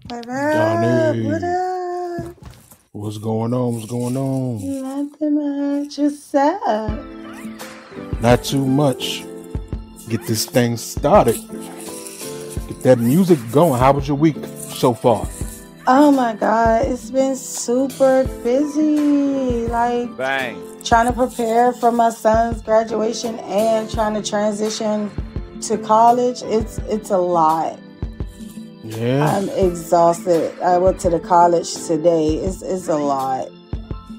What Donnie, up? What up? what's going on? What's going on? Nothing much. What's up? Not too much. Get this thing started. Get that music going. How was your week so far? Oh my God, it's been super busy. Like Bang. trying to prepare for my son's graduation and trying to transition to college. It's a lot. Yeah. I'm exhausted. I went to the college today. It's a lot.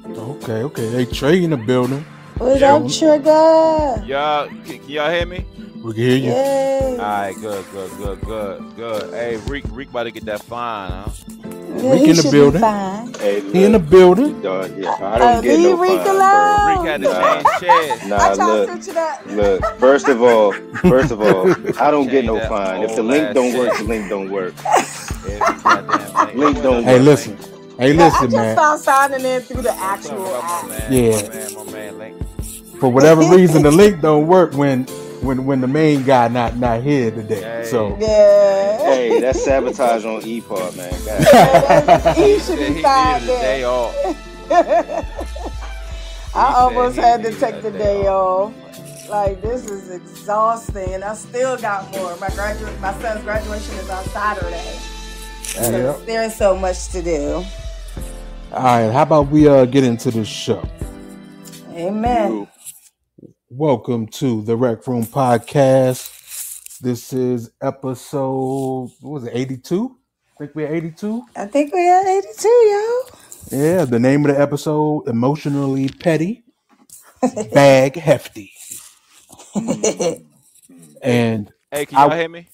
Okay. Hey, Trey in the building. What up, Trigger? Y'all, can y'all hear me? We can hear you. Yay. All right, good. Hey, Reek about to get that fine, huh? Yeah, Rick he in the should building. be fine. Hey, He in the building. dog, yeah, I don't get Leave no Rick fine, bro. alone. Reek had to change chairs. I Nah, tried to look, switch it up. look. First of all, I don't get Change no that fine. If the old link ass don't work, shit. the link don't work. Every goddamn thing. Link don't Hey, work. listen. Hey, Yeah, I listen, just man. started signing in through the I'm talking actual about app. my man. Yeah. My man, Link. For whatever reason, the link don't work when the main guy not here today. Hey. So Yeah. Hey, that's sabotage on E-Part, man. God. Yeah, he He should said be he fine needed a day there. off. I He almost said had he to needed take a the day day off. Like, this is exhausting, and I still got more. My son's graduation is on Saturday. yeah. There's so much to do. All right. How about we get into the show? Amen. Welcome to the Rec Room Podcast. This is episode, what was it, 82? I think we're 82. I think we had 82, yo. Yeah, the name of the episode, Emotionally Petty, Bag Hefty. And Hey, can y'all hear me?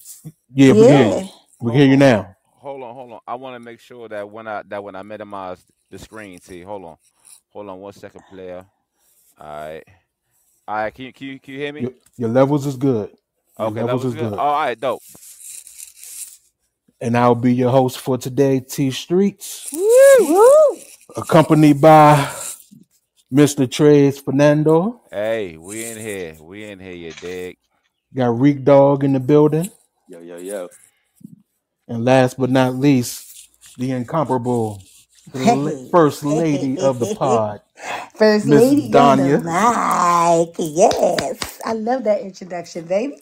yeah, we hear Yeah. you. We hear you now. Hold on. I want to make sure that when I minimize the screen, see, hold on 1 second, player. All right. Can you hear me? Your levels is good. Your Okay, that was good. All right, dope. And I'll be your host for today, T Streets, Woo! accompanied by Mr. Tres Fernando. Hey, we in here, you dig? Got Reek Dog in the building. Yo. And last but not least, the incomparable first lady of the pod, First Miss lady Danya. on the mic. Yes. I love that introduction, baby.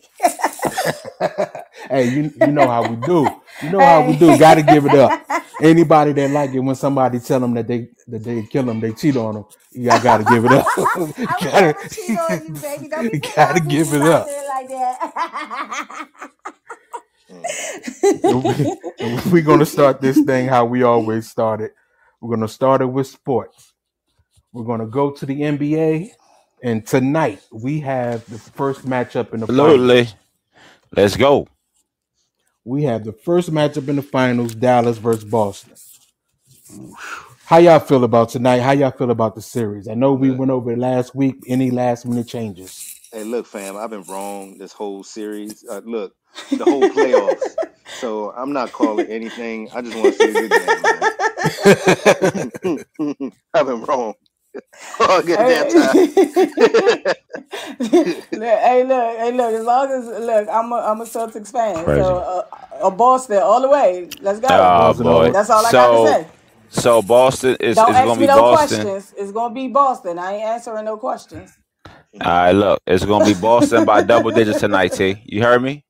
Hey, you know how we do. You know how we do. Got to give it up. Anybody that like it when somebody tell them that they kill them, they cheat on them. You got to give it up. I would never cheat on you, baby. Don't be Gotta give it up. Like that. We're going to start this thing how we always started. We're going to start it with sports. We're going to go to the NBA. And tonight, we have the first matchup in the Absolutely. finals. Let's go. We have the first matchup in the finals, Dallas versus Boston. How y'all feel about tonight? How y'all feel about the series? I know we went over it last week. Any last-minute changes? Hey, look, fam, I've been wrong this whole series. Look, the whole playoffs. So I'm not calling anything. I just want to see a good game, man. I've been wrong. Oh, good damn time. Hey, look. As long as I'm a Celtics fan, Crazy. so a Boston all the way. Let's go. Oh, boy. That's all I got to say. So Boston is Don't going ask to me be no Boston. questions. It's gonna be Boston. I ain't answering no questions. All right, look, it's going to be Boston by double digits tonight, T. You heard me?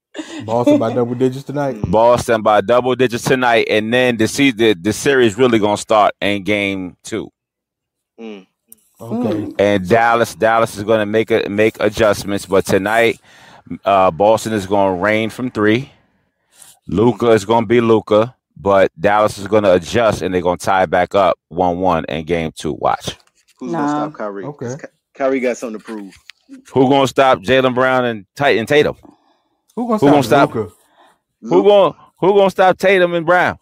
Boston by double digits tonight. Boston by double digits tonight, and then the series really going to start in game 2. Okay. And Dallas is going to make adjustments, but tonight Boston is going to rain from 3. Luka is going to be Luka, but Dallas is going to adjust, and they're going to tie back up 1-1 in game 2. Watch. Who's going to stop Kyrie? Okay. Kyrie got something to prove. Who going to stop Jaylen Brown and Tatum? Who gonna stop Luka? Who going to stop Tatum and Brown?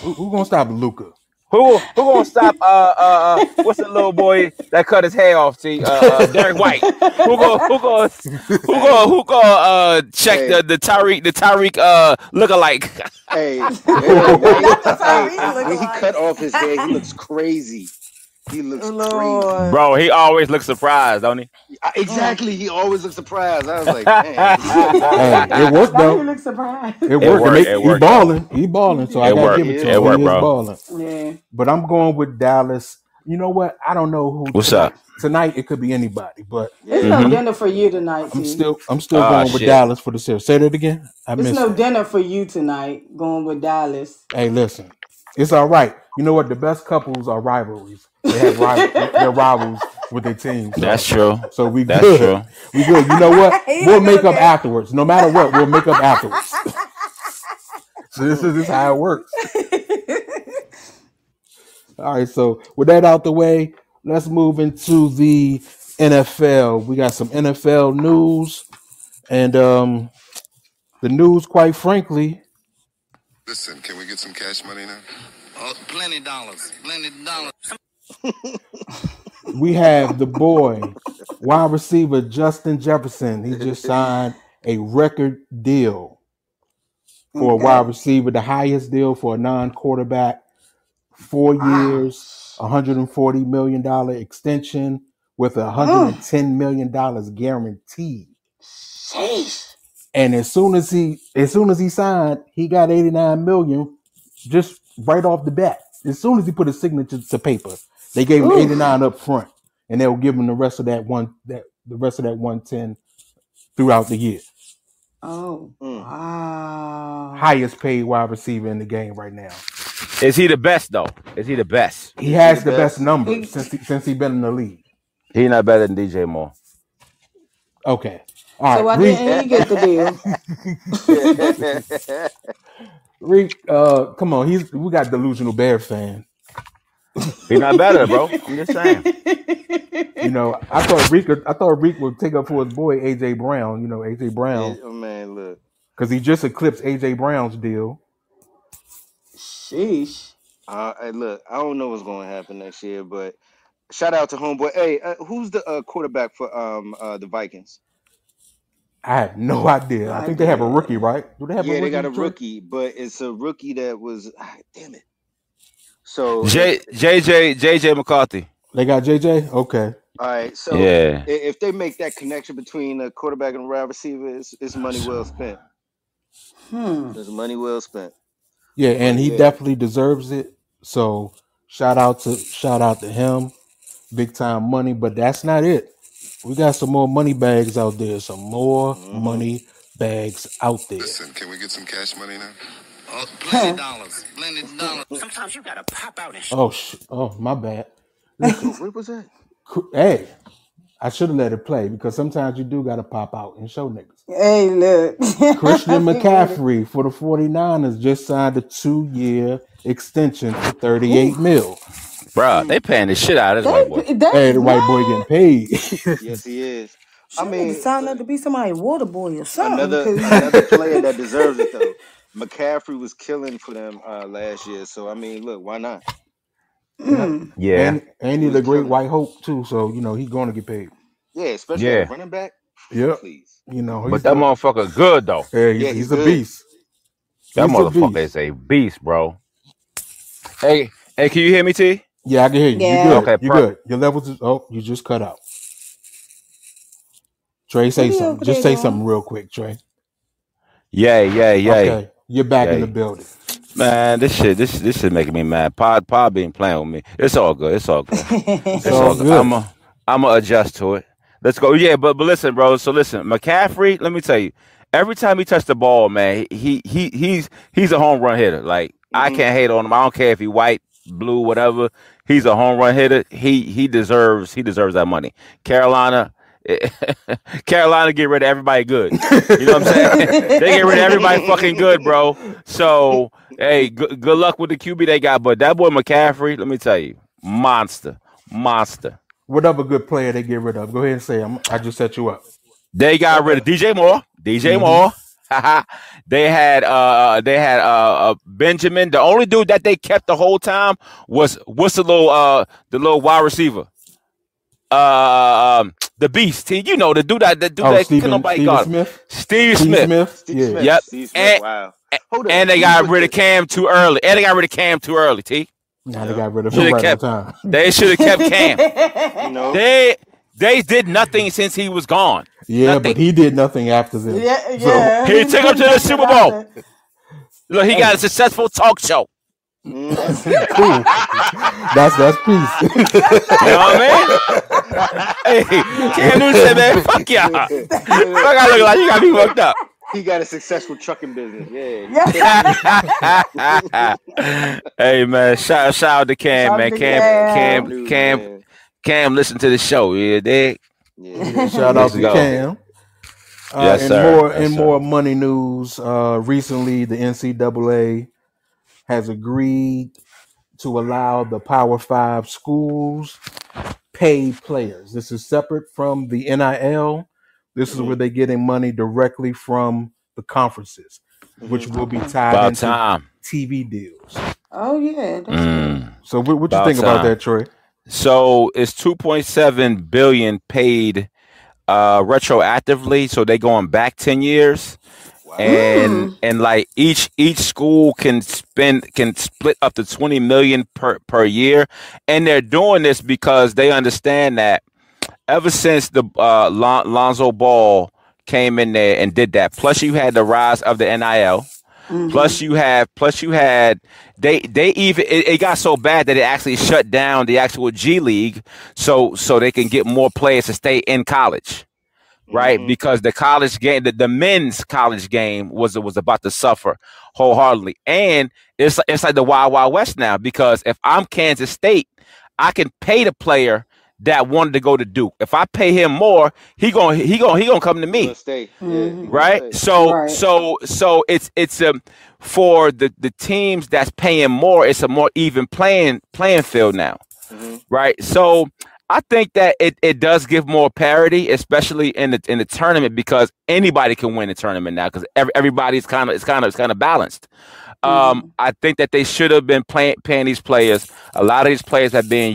Who gonna stop Luka? Who gonna stop what's the little boy that cut his hair off? See, Derek White. Who gonna check the Tyreek lookalike? Hey, when he cut off his hair, he looks crazy. He looks crazy. Lord. Bro, he always looks surprised, don't he? Exactly. He always looks surprised. I was like, man. Hey, it worked Now though. you look surprised. It worked. It He worked, balling. He balling. So I It gotta worked. give it to It him. worked, He is bro. balling. Yeah. But I'm going with Dallas. You know what? I don't know who. What's tonight, up? Tonight it could be anybody, but It's no dinner for you tonight, I'm T. still Ah, going with shit. Dallas for the series. Say that again. I It's missed no that. dinner for you tonight. Going with Dallas. Hey, listen, it's all right. You know what? The best couples are rivalries. They have they're rivals with their teams. So, That's true. So we That's good. true. We good. You know what? He's We'll like, make up okay. afterwards. No matter what, we'll make up afterwards. So this is how it works. All right. So with that out the way, let's move into the NFL. We got some NFL news, and the news, quite frankly. Listen, can we get some cash money now? Oh, plenty dollars. We have the boy, wide receiver Justin Jefferson. He just signed a record deal for a wide receiver, the highest deal for a non-quarterback. 4 years, $140 million extension with $110 million guaranteed. Sheesh. And as soon as he signed, he got $89 million just right off the bat. As soon as he put his signature to paper, they gave him $89 up front, and they'll give him the rest of that 110 throughout the year. Oh, wow. Highest paid wide receiver in the game right now. Is he the best though? Is he the best? He has the best numbers since he's been in the league. He's not better than DJ Moore. Okay. All So right. why didn't he get the deal? Reek, come on. We got delusional Bear fan. He's not better, bro. I'm just saying. You know, I thought Reek would take up for his boy AJ Brown. You know, AJ Brown. Oh man, look. Because he just eclipsed AJ Brown's deal. Sheesh. Hey, look, I don't know what's going to happen next year, but shout out to homeboy. Hey, who's the quarterback for the Vikings? I have no idea. I think they have a rookie, right? Do they have a rookie? Yeah, they got a rookie, but it's a rookie that was damn it. So JJ McCarthy. They got JJ? Okay. All right, so Yeah. if they make that connection between the quarterback and the wide receiver, it's money well spent. It's money well spent. Yeah, and he definitely deserves it. So shout out to him. Big time money, but that's not it. We got some more money bags out there. Some more money bags out there. Listen, can we get some cash money now? Oh, plenty dollars. Sometimes you gotta pop out and Oh, my bad. What was that? Hey, I should have let it play because sometimes you do got to pop out and show niggas. Hey, look. Christian McCaffrey for the 49ers just signed a 2-year extension for $38 million. Bruh, they paying the shit out of this white boy. Hey, the white boy getting paid. Yes, he is. I mean, sound up to be somebody water boy or something. Another player that deserves it though. McCaffrey was killing for them last year, so I mean, look, why not? Yeah. And he's a great white hope too, so you know he's going to get paid. Yeah, especially at running back. Yeah, please. You know, but that motherfucker good though. Yeah, he's a beast. That motherfucker is a beast, bro. Hey, can you hear me, T? Yeah, I can hear you. Yeah. You good? Okay, you good? Your levels is you just cut out. Trey, say something. Just say something real quick, Trey. Yeah. Okay, you're back in the building. Man, this shit making me mad. Pod being playing with me. It's all good. It's all good. It's all good. I'ma adjust to it. Let's go. Yeah, but listen, bro. So listen, McCaffrey. Let me tell you, every time he touched the ball, man, he's a home run hitter. Like I can't hate on him. I don't care if he white, blue, whatever. He's a home run hitter. He deserves that money. Carolina get rid of everybody good. You know what I'm saying? They get rid of everybody fucking good, bro. So, hey, good luck with the QB they got. But that boy McCaffrey, let me tell you, monster. What other good player they get rid of? Go ahead and say I just set you up. They got rid of DJ Moore. They had Benjamin. The only dude that they kept the whole time was the little wide receiver. The beast. You know, the dude that nobody got him. Steve Smith. Yep. Steve Smith. Wow. And they got rid of Cam too early. T. Now they got rid of him Should have right on kept. time. They should have kept Cam. You know, They did nothing since he was gone. Yeah, Nothing. but he did nothing after this. Yeah. He took him to the Super Bowl. Look, he got a successful talk show. Cool. That's peace. You know what I mean? Hey, Cam Newton said, man, fuck y'all. Fuck, I look like you got me fucked up. he got a successful trucking business. Hey, man, shout out to Cam, Shout man. out to Cam, listen to the show. Yeah, dig? Yeah. Shout out to Cam. Yes, sir. In more money news, recently the NCAA has agreed to allow the Power 5 schools pay players. This is separate from the NIL. This is where they're getting money directly from the conferences, which will be tied About into time. TV deals. Oh yeah. That's good. So what you About think about time. that, Troy? So it's 2.7 billion paid retroactively, so they going back 10 years. And like each school can split up to 20 million per year, and they're doing this because they understand that ever since the Lonzo Ball came in there and did that, plus you had the rise of the NIL, plus you had they even it got so bad that it actually shut down the actual G League so they can get more players to stay in college. Right, because the college game, the men's college game was about to suffer wholeheartedly, and it's like the Wild Wild West now. Because if I'm Kansas State, I can pay the player that wanted to go to Duke. If I pay him more, he gonna come to me. Stay. Right, so it's for the teams that's paying more, it's a more even playing field now. Right, so I think that it does give more parity, especially in the tournament, because anybody can win the tournament now because everybody's kind of balanced. I think that they should have been paying these players. A lot of these players have been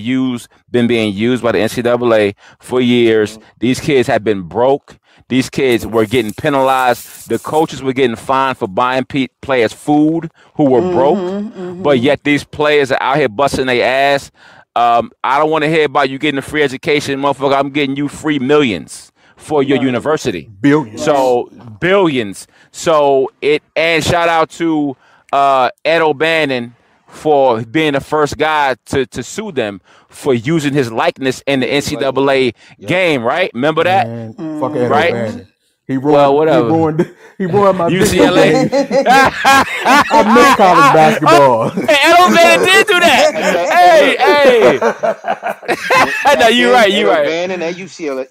being used by the NCAA for years. These kids have been broke. These kids were getting penalized. The coaches were getting fined for buying players food who were broke, but yet these players are out here busting their ass. I don't want to hear about you getting a free education, motherfucker. I'm getting you free millions for your university. Billions. So billions. So and shout out to Ed O'Bannon for being the first guy to sue them for using his likeness in the NCAA game, right? Remember that? Man, fuck Ed Right? O'Bannon. He ruined my UCLA. I miss college basketball. Hey, Ed O'Bannon did do that. Hey. No, you're right. O'Bannon and UCLA.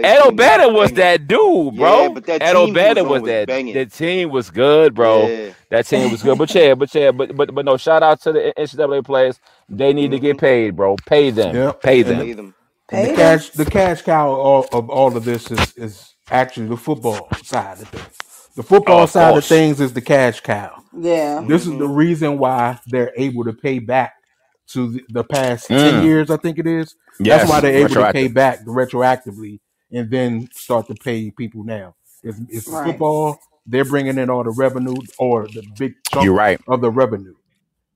Ed O'Bannon was that dude, bro. Yeah, but that Ed team O'Bannon was was that. banging. The team was good, bro. Yeah. That team was good. But no, shout out to the NCAA players. They need to get paid, bro. Pay them. Yep. Pay Pay them. them. The cash cow of all of this is actually the football side of things. The football side of things is the cash cow. Yeah. This is the reason why they're able to pay back to the past 10 years, I think it is. Yes, that's why they're able to retroactive. pay back retroactively and then start to pay people now. It's Right. football. They're bringing in all the revenue or the big chunk You're right. of the revenue.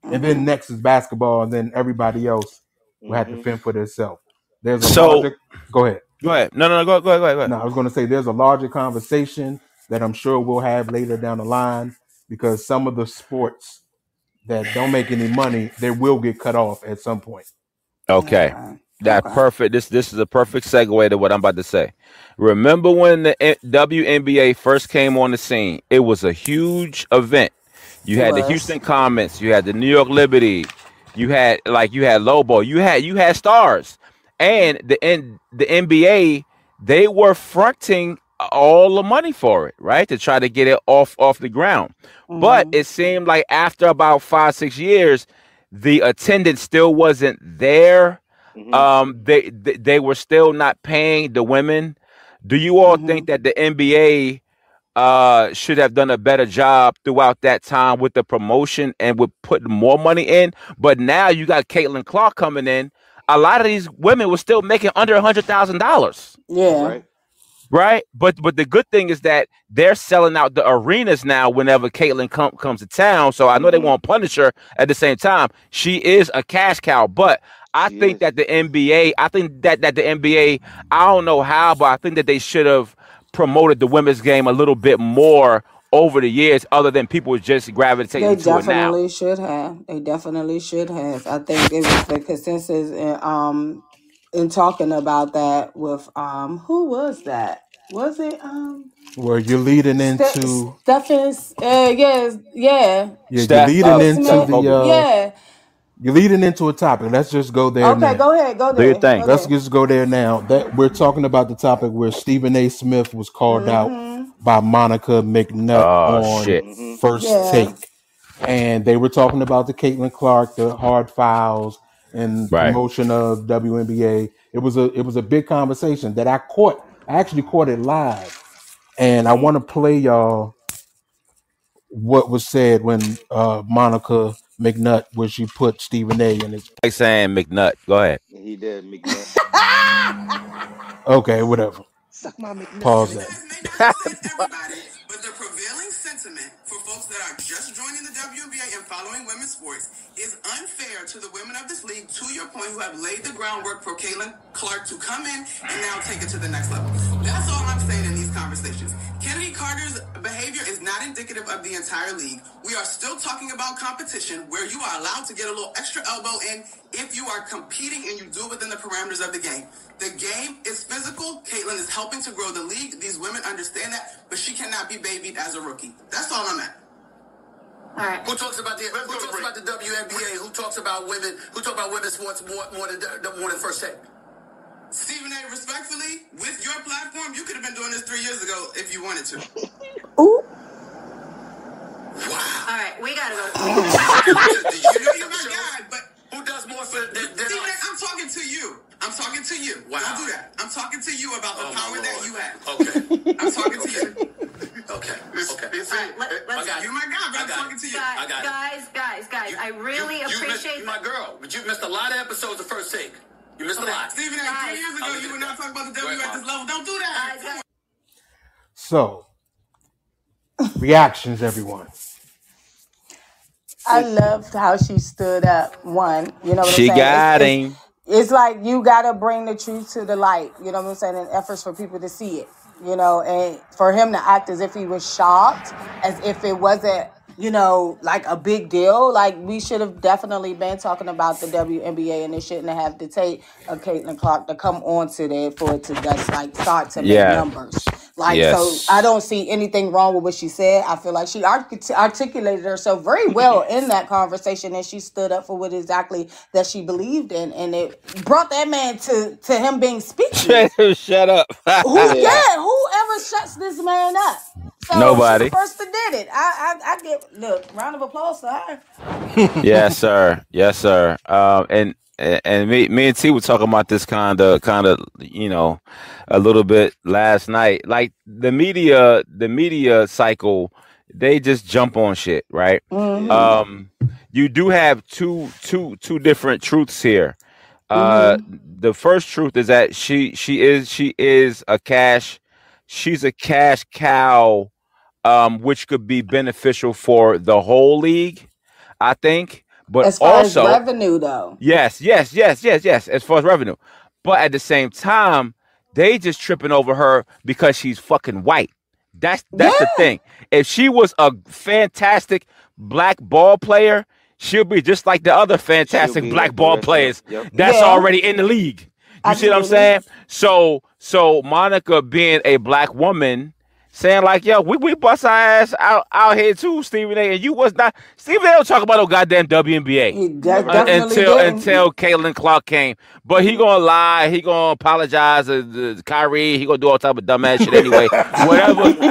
And then next is basketball, and then everybody else will have to fend for themselves. There's a logic. Go ahead. Go ahead. No, go ahead. No, I was going to say there's a larger conversation that I'm sure we'll have later down the line, because some of the sports that don't make any money, they will get cut off at some point. Okay. That's perfect. This is a perfect segue to what I'm about to say. Remember when the WNBA first came on the scene? It was a huge event. You had the Houston Comets, you had the New York Liberty, you had Lobo, you had stars, and the NBA, they were fronting all the money for it, right, to try to get it off the ground. But it seemed like after about 5-6 years, the attendance still wasn't there. They were still not paying the women. Do you all think that the NBA should have done a better job throughout that time with the promotion and with putting more money in? But now you got Caitlin Clark coming in. A lot of these women were still making under $100,000. Yeah. Right. Right, but the good thing is that they're selling out the arenas now whenever Caitlyn comes to town. So I know they won't punish her. At the same time, she is a cash cow. But I think that the NBA, I don't know how, but I think that they should have promoted the women's game a little bit more over the years, other than people just gravitating They to it now. definitely should have. They definitely should have. I think it was the consensus in talking about that with who was that? Was it Where you're leading into Stephens? Yes, yeah. you're Steph, leading into the yeah. you're leading into a topic. Let's just go there Okay, now. go ahead. Go Do your there. thing. Go Let's there. just go there now. That we're talking about the topic where Stephen A. Smith was called out by Monica McNut Oh on shit! First Yeah. Take, and they were talking about the Caitlin Clark, the hard fouls, and Right. promotion of WNBA. It was a big conversation that I caught. I actually caught it live, and I want to play y'all what was said when Monica McNut, where she put Stephen A. in his. Like saying McNut. Go ahead. He did McNut. Okay, whatever. Suck my McNut. Pause that. Everybody, but the prevailing sentiment for folks that are just joining the WNBA and following women's sports is unfair to the women of this league, to your point, who have laid the groundwork for Caitlin Clark to come in and now take it to the next level. That's all I'm saying in these conversations. Kennedy Carter's behavior is not indicative of the entire league. We are still talking about competition where you are allowed to get a little extra elbow in if you are competing and you do it within the parameters of the game. The game is physical. Caitlin is helping to grow the league. These women understand that, but she cannot be babied as a rookie. That's all I'm at. All right. Who talks about the WNBA? Who talks about women? Who talks about women's sports more than First Take? Stephen A. Respectfully, with your platform, you could have been doing this 3 years ago if you wanted to. Ooh. Wow. All right, we gotta go. You're my guy, but who does more for than Stephen A.? I'm talking to you. I'm talking to you. Wow. Don't do that. I'm talking to you about the power that you have. Okay. I'm talking to you. Okay. You're my guy, but I'm talking to you. Guys, I really appreciate you, my girl, but you've missed a lot of episodes of First Take. You missed a lot. Stephen A., 3 years ago, you were not talking about the W at this level. Don't do that. So, reactions, everyone. I loved how she stood up. One, you know what She I'm saying? got him. It's like you gotta bring the truth to the light. You know what I'm saying? And efforts for people to see it. You know, and for him to act as if he was shocked, as if it wasn't, you know, like a big deal. Like we should have definitely been talking about the WNBA, and it shouldn't have to take a Caitlin Clark to come on to there for it to just like start to make numbers. Like, so I don't see anything wrong with what she said. I feel like she articulated herself very well in that conversation, and she stood up for what exactly that she believed in, and it brought that man to him being speechless. Shut up. Whoever shuts this man up. So Nobody. She's the first that did it. I give round of applause to her. Yes, sir. Yes, sir. And me and T were talking about this kind of you know, a little bit last night. Like the media cycle, they just jump on shit, right? Mm-hmm. You do have two different truths here. The first truth is that she's a cash cow, which could be beneficial for the whole league, I think. But as far also, as revenue, though. Yes. As far as revenue. But at the same time, they just tripping over her because she's fucking white. That's the thing. If she was a fantastic black ball player, she'll be just like the other fantastic black ball players that's already in the league. You see what I'm saying? So Monica being a black woman, saying like, yo, we bust our ass out here too, Stephen A. And you was not. Stephen A. don't talk about no goddamn WNBA until Caitlin Clark came. But he gonna lie. He gonna apologize to Kyrie. He gonna do all type of dumbass shit anyway.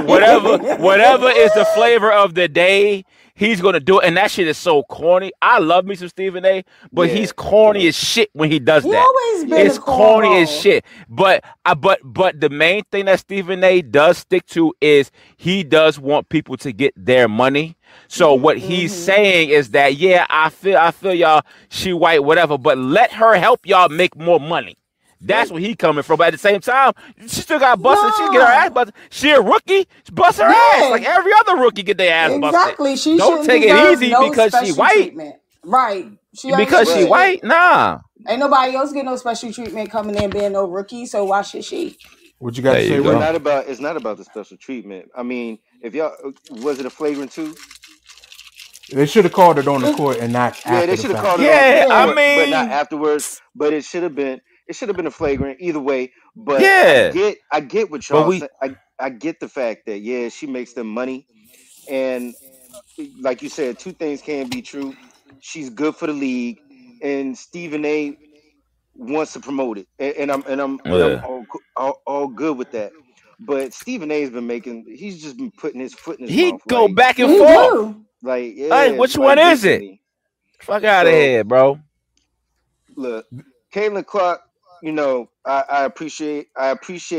whatever is the flavor of the day, he's gonna do it. And that shit is so corny. I love me some Stephen A. But he's corny as shit when he does that. Always been it's corny as shit. But the main thing that Stephen A. does stick to is he does want people to get their money. So what he's saying is that, I feel y'all, she white, whatever, but let her help y'all make more money. That's where he coming from. But at the same time, she still got busted. She get her ass busted. She a rookie. She bust her ass like every other rookie get their ass busted. Exactly. She Don't shouldn't take it deserve easy no because she special white. treatment. Right. Because she white? Nah. Ain't nobody else get no special treatment coming in being no rookie, so why should she? What you got to say, It's Ray? not about the special treatment. I mean, if y'all was it a flagrant 2? They should have called it on the court and not after they should have called it on on the court, but not afterwards. But it should have been a flagrant either way. But I get what y'all say. I get the fact that she makes them money, and like you said, two things can be true. She's good for the league, and Stephen A wants to promote it, and I'm all good with that. But Stephen A's he's just been putting his foot in his mouth. He go back and forth. Like, hey, which one is it? Fuck out of here, bro. Look, Caitlin Clark, I appreciate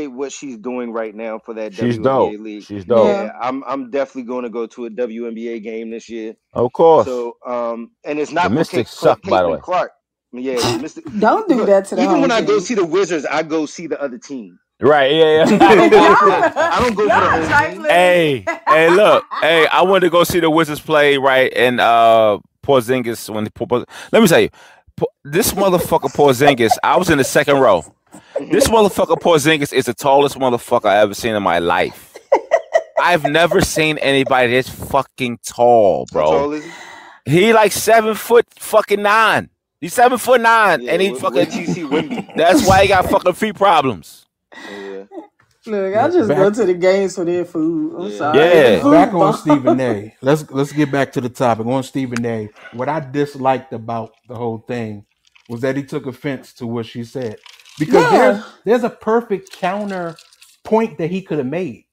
what she's doing right now for that WNBA league. She's dope. Yeah, I'm definitely going to go to a WNBA game this year. Of course. So, and it's not the Mystics suck, by the way. Clark. Yeah, don't do that to the even when I go see the Wizards, I go see the other team. Right, yeah. I don't go for the whole team. Hey, look. Hey, I wanted to go see the Wizards play, right? And Porzingis, let me tell you, this motherfucker Porzingis, I was in the second row. This motherfucker Porzingis is the tallest motherfucker I ever seen in my life. I've never seen anybody this fucking tall, bro. How tall is he like 7'9". He's 7'9", and he fucking. That's why he got fucking feet problems. Yeah. Look, I just go to the games for their food. I'm sorry. Yeah. Back on Stephen A. Let's get back to the topic. On Stephen A. What I disliked about the whole thing was that he took offense to what she said. Because there's a perfect counter point that he could have made.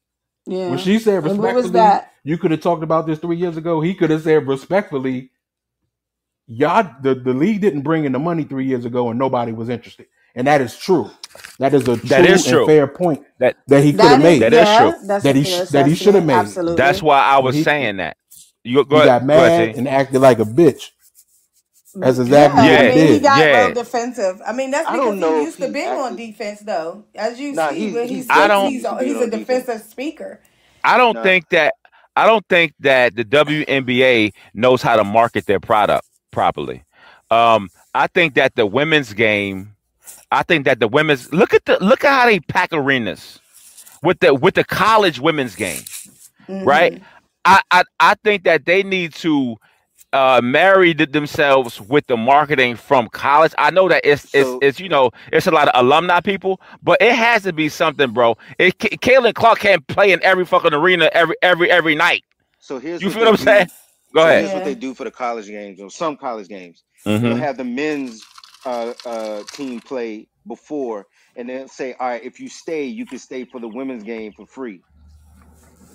Yeah. When she said respectfully, you could have talked about this 3 years ago. He could have said respectfully, y'all, the league didn't bring in the money 3 years ago and nobody was interested. And that is true. That is a true and fair point that he could have made. That is true. That he should have made. Absolutely. That's why I was saying that. He got mad and acted like a bitch. That's exactly what he did. He got real defensive. I mean, that's because he used to be on defense, though. As you see, when he's a defensive speaker. I don't think that the WNBA knows how to market their product properly. I think that the women's game. I think that the women's look at how they pack arenas with the college women's game, right? I think that they need to marry themselves with the marketing from college. I know that it's a lot of alumni people, but it has to be something, bro. Caitlin Clark can't play in every fucking arena every night. So here's you feel what I'm saying? Go ahead. Here's what they do for the college games, or some college games. They'll have the men's team play before, and they'll say, all right, if you stay, you can stay for the women's game for free.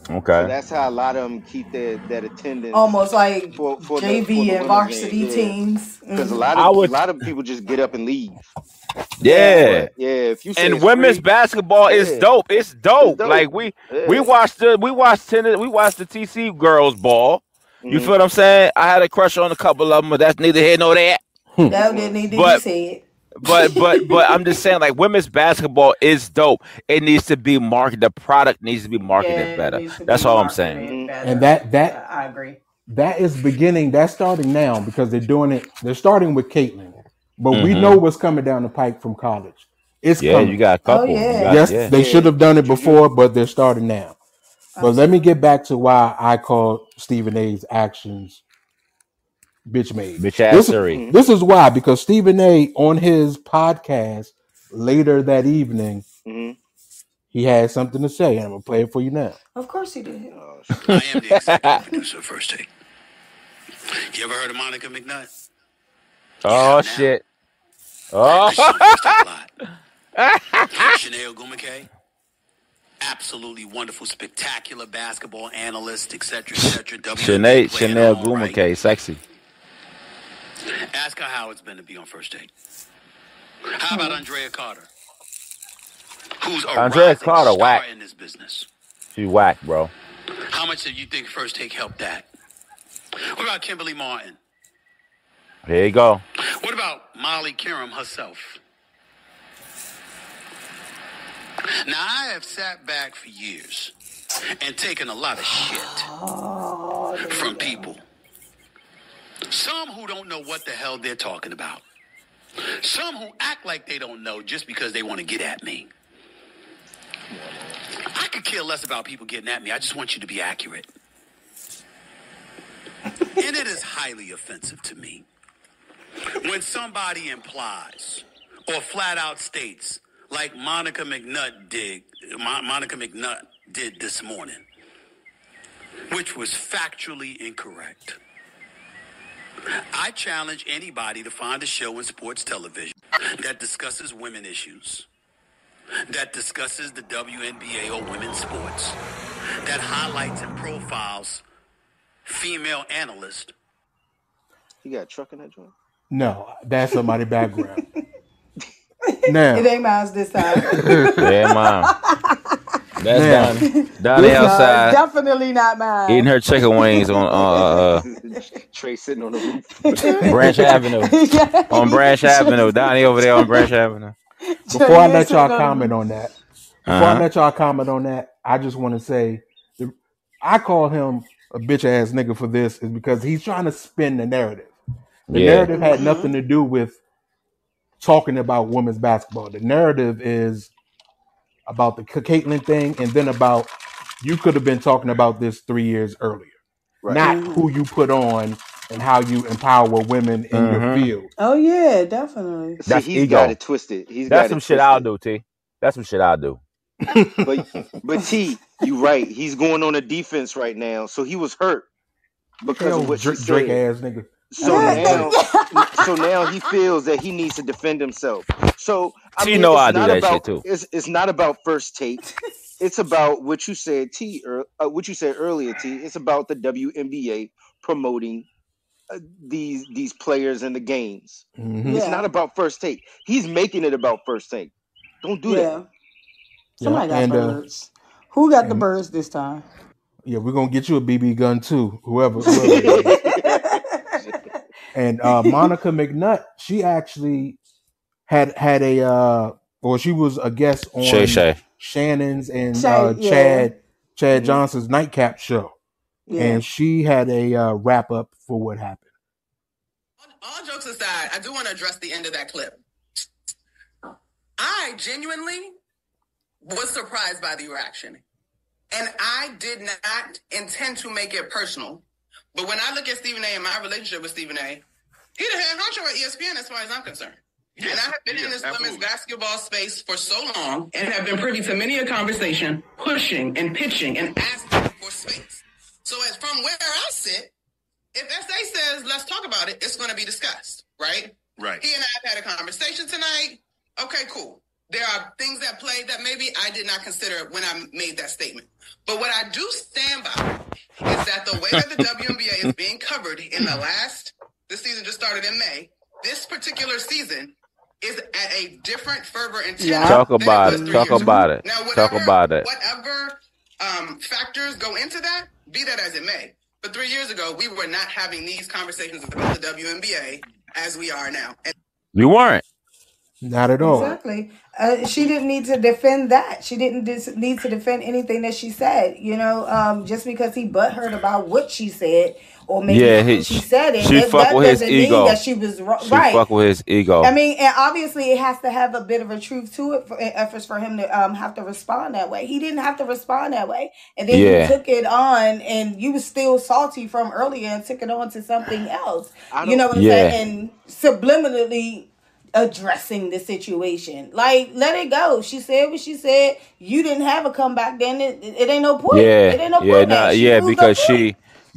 Okay. So that's how a lot of them keep that attendance. Almost like for JV and varsity teams. Because a lot of people just get up and leave. Yeah. If you say and women's basketball is dope. It's dope. Like we watched the TC girls ball. You feel what I'm saying? I had a crush on a couple of them, but that's neither here nor there. That didn't need to be said. But I'm just saying, like, women's basketball is dope. It needs to be marketed. The product needs to be marketed better. That's all I'm saying. And that I agree. That is beginning. That's starting now because they're doing it. They're starting with Caitlin, but we know what's coming down the pike from college. It's coming. You got a couple. They should have done it before, but they're starting now. But let me get back to why I call Stephen A.'s actions bitch made. This is why, because Stephen A. on his podcast later that evening, he had something to say, and I'm gonna play it for you now. Of course he did. I am the executive producer of First Take. You ever heard of Monica McNut? Oh shit! Oh. Chanel Gumake, absolutely wonderful, spectacular basketball analyst, etc., etc. Chanel Gumake, sexy. Ask her how it's been to be on First Take. How about Andrea Carter? Who's Andrea Carter whack in this business? She whack, bro. How much do you think First Take helped that? What about Kimberly Martin? There you go. What about Molly Kiram herself? Now, I have sat back for years and taken a lot of shit from people. Some who don't know what the hell they're talking about. Some who act like they don't know just because they want to get at me. I could care less about people getting at me. I just want you to be accurate. And it is highly offensive to me when somebody implies or flat out states, like Monica McNut did this morning, which was factually incorrect. I challenge anybody to find a show in sports television that discusses women issues, that discusses the WNBA or women's sports, that highlights and profiles female analysts. You got a truck in that joint? No, that's somebody's background. Now, it ain't mine this time. Yeah, mine. That's Donnie outside. Definitely not mine. Eating her chicken wings on Trey sitting on the roof. Branch Avenue. On Branch Avenue. Donnie over there on Branch Avenue. Before I let y'all comment on that, I just want to say, I call him a bitch ass nigga for this is because he's trying to spin the narrative. The narrative had nothing to do with talking about women's basketball. The narrative is about the Caitlyn thing, and then about you could have been talking about this 3 years earlier, not who you put on and how you empower women in your field. Oh yeah, definitely. See, he's got it twisted. That's some shit I'll do, T. That's some shit I'll do. But T, you right. He's going on a defense right now, so he was hurt because of what Drake ass nigga. So now he feels that he needs to defend himself. So I mean, I do that shit too. It's not about first take. It's about what you said, T. What you said earlier, T. It's about the WNBA promoting these players in the games. It's not about first take. He's making it about first take. Don't do that. Somebody got birds. Who got the birds this time? Yeah, we're gonna get you a BB gun too. Whoever. And Monica McNut, she actually had a she was a guest on Shannon's and Chad Johnson's Nightcap show, and she had a wrap up for what happened. All jokes aside, I do want to address the end of that clip. I genuinely was surprised by the reaction, and I did not intend to make it personal. But when I look at Stephen A. and my relationship with Stephen A., he the head honcho at ESPN as far as I'm concerned. And I have been in this women's basketball space for so long and have been privy to many a conversation, pushing and pitching and asking for space. So as from where I sit, if SA says, let's talk about it, it's going to be discussed, right? Right. He and I have had a conversation tonight. Okay, cool. There are things at play that maybe I did not consider when I made that statement. But what I do stand by is that the way that the WNBA is being covered this season just started in May, this particular season is at a different fervor and tenor. Talk about it. Now, whatever factors go into that, be that as it may. But 3 years ago, we were not having these conversations about the WNBA as we are now. You weren't. Not at all. Exactly. She didn't need to defend that. She didn't need to defend anything that she said. Just because he butthurt about what she said, or maybe she said it. She fuck with his ego. That she was right. Fuck with his ego. I mean, and obviously it has to have a bit of a truth to it for efforts for him to have to respond that way. He didn't have to respond that way, and then you took it on, and you was still salty from earlier and took it on to something else. You know what I'm saying? And subliminally addressing the situation. Like, let it go. She said what she said. You didn't have a comeback then. It ain't no point. It ain't no point.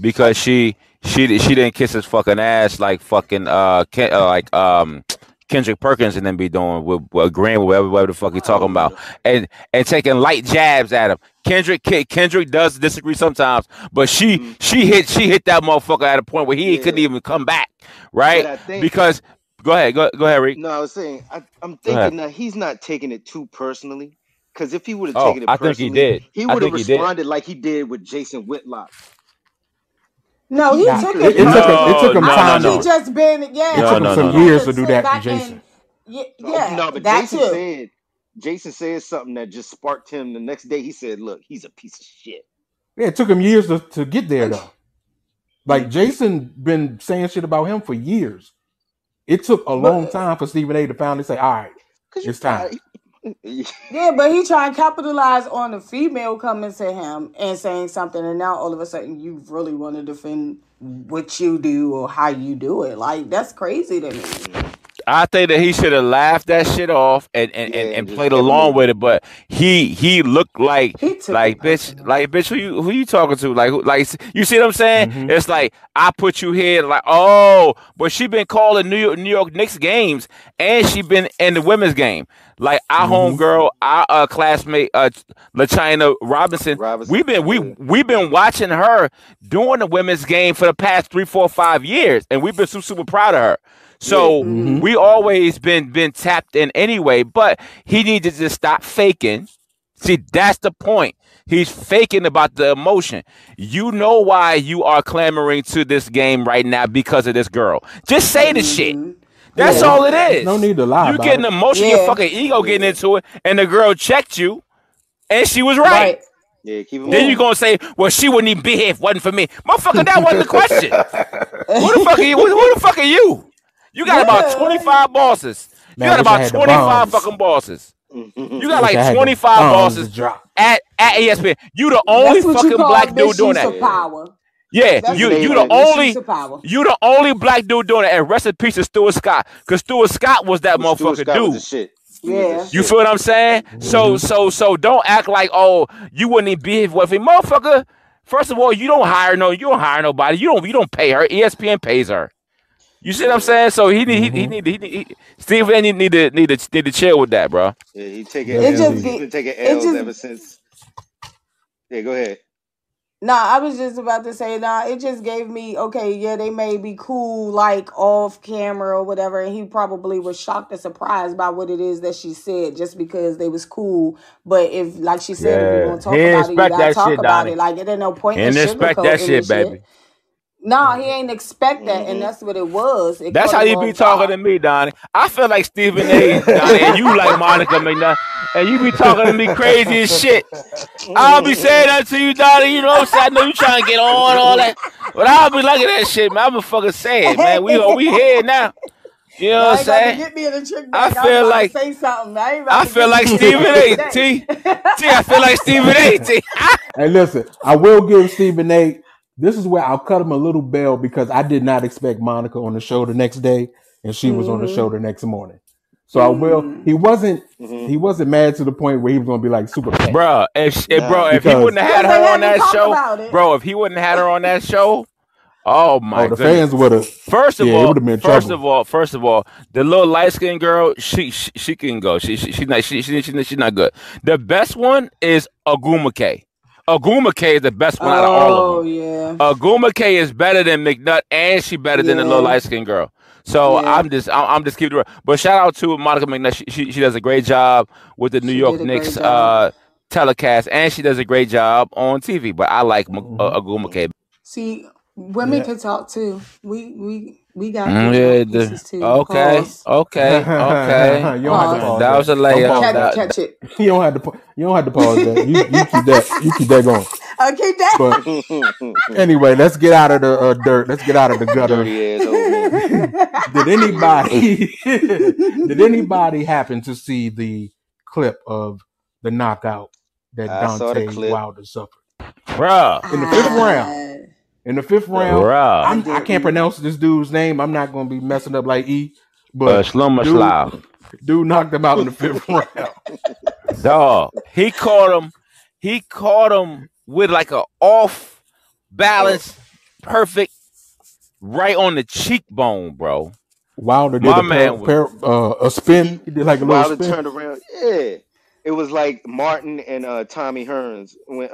Because she didn't kiss his fucking ass like fucking Kendrick Perkins and then be doing with agreeing with whatever the fuck he talking about, and taking light jabs at him. Kendrick does disagree sometimes, but she hit that motherfucker at a point where he couldn't even come back, right? Because Go ahead, Rick. No, I was saying, I'm thinking that he's not taking it too personally. Because if he would have taken it personally, I think he did. He would have responded like he did with Jason Whitlock. No, he took it. It took him time. He just been, It took him some years to do that to Jason. No, but Jason said Jason said something that just sparked him. The next day, he said, "Look, he's a piece of shit." Yeah, it took him years to get there though. Like Jason been saying shit about him for years. It took a long time for Stephen A to finally say, "All right, it's time." Yeah, but he trying to capitalize on the female coming to him and saying something, and now all of a sudden you really want to defend what you do or how you do it. Like, that's crazy to me. I think that he should have laughed that shit off and played along with it, but he looked like bitch who you talking to, like you see what I'm saying? Mm-hmm. It's like I put you here, like, oh, but she been calling New York Knicks games and she been in the women's game. Like our homegirl, our classmate, LaChina Robinson. We've been watching her doing the women's game for the past 3, 4, 5 years, and we've been super proud of her. So we always been tapped in anyway, but he needs to just stop faking. See, that's the point. He's faking about the emotion. You know why you are clamoring to this game right now because of this girl. Just say the shit. That's all it is. No need to lie. You getting emotion, your fucking ego getting into it, and the girl checked you, and she was right. Yeah, keep it then you gonna say, well, she wouldn't even be here if it wasn't for me. Motherfucker, that wasn't the question. Who the fuck are you? Who the fuck are you? You got about 25 bosses. You got about 25 fucking bosses. You got like 25 bosses at ESPN. You the only fucking black dude doing that. Power. Yeah, you the only black dude doing it. And rest in peace to Stuart Scott, because Stuart Scott was that motherfucker dude. Yeah, you feel what I'm saying? So don't act like, oh, you wouldn't even be here with me, motherfucker. First of all, you don't hire nobody. You don't pay her. ESPN pays her. You see what I'm saying? So he Steve A need to chill with that, bro. Yeah, he been taking L's ever since. Yeah, go ahead. Nah, I was just about to say, it just gave me, okay, yeah, they may be cool, like, off camera or whatever, and he probably was shocked and surprised by what it is that she said, just because they was cool. But if, like she said, if you're going to talk about it, you got to talk about it. Like, it ain't no point in sugarcoating that shit, baby. No, he ain't expect that, and that's what it was. That's how you be talking to me, Donnie. I feel like Stephen A, Donnie, and you like Monica McNut, and you be talking to me crazy as shit. I'll be saying that to you, Donnie. You know what I'm saying? I know you trying to get on all that, but I'll be liking that shit, man. I'm a fucking saying, man. We here now. You know what I'm saying? Get me in the trick bag. I feel like say something. I feel like Stephen A. T. I feel like Stephen A. T. Hey, listen, I will give Stephen A. This is where I'll cut him a little bell, because I did not expect Monica on the show the next day, and she was on the show the next morning. So I will. He wasn't mad to the point where he was going to be like super mad. Bro, if he wouldn't have had her on that show, bro, if he wouldn't have had her on that show, oh my god, the fans would have. First of all, the little light skinned girl, she can go. She's not good. The best one is Agumake. Agumake is the best one out of all of them. Yeah. Agumake is better than McNut, and she better than the little light skinned girl. So I'm just keeping it. But shout out to Monica McNut. She does a great job with the New York Knicks telecast, and she does a great job on TV. But I like Agumake. See, women can talk too. We got pieces too. Okay. You don't have to pause. That was a layup. Catch it. You don't have to pause that. You keep that going. Okay, that. But anyway, let's get out of the dirt. Let's get out of the gutter. Did anybody happen to see the clip of the knockout that Deontay Wilder suffered? Bruh. In the fifth round, I can't pronounce this dude's name. I'm not going to be messing up like E. But dude knocked him out in the fifth round. Dog, he caught him with like a off balance, perfect, right on the cheekbone, bro. Wilder did a spin. He did like a little spin. Wilder turned around. Yeah, it was like Martin and Tommy Hearns when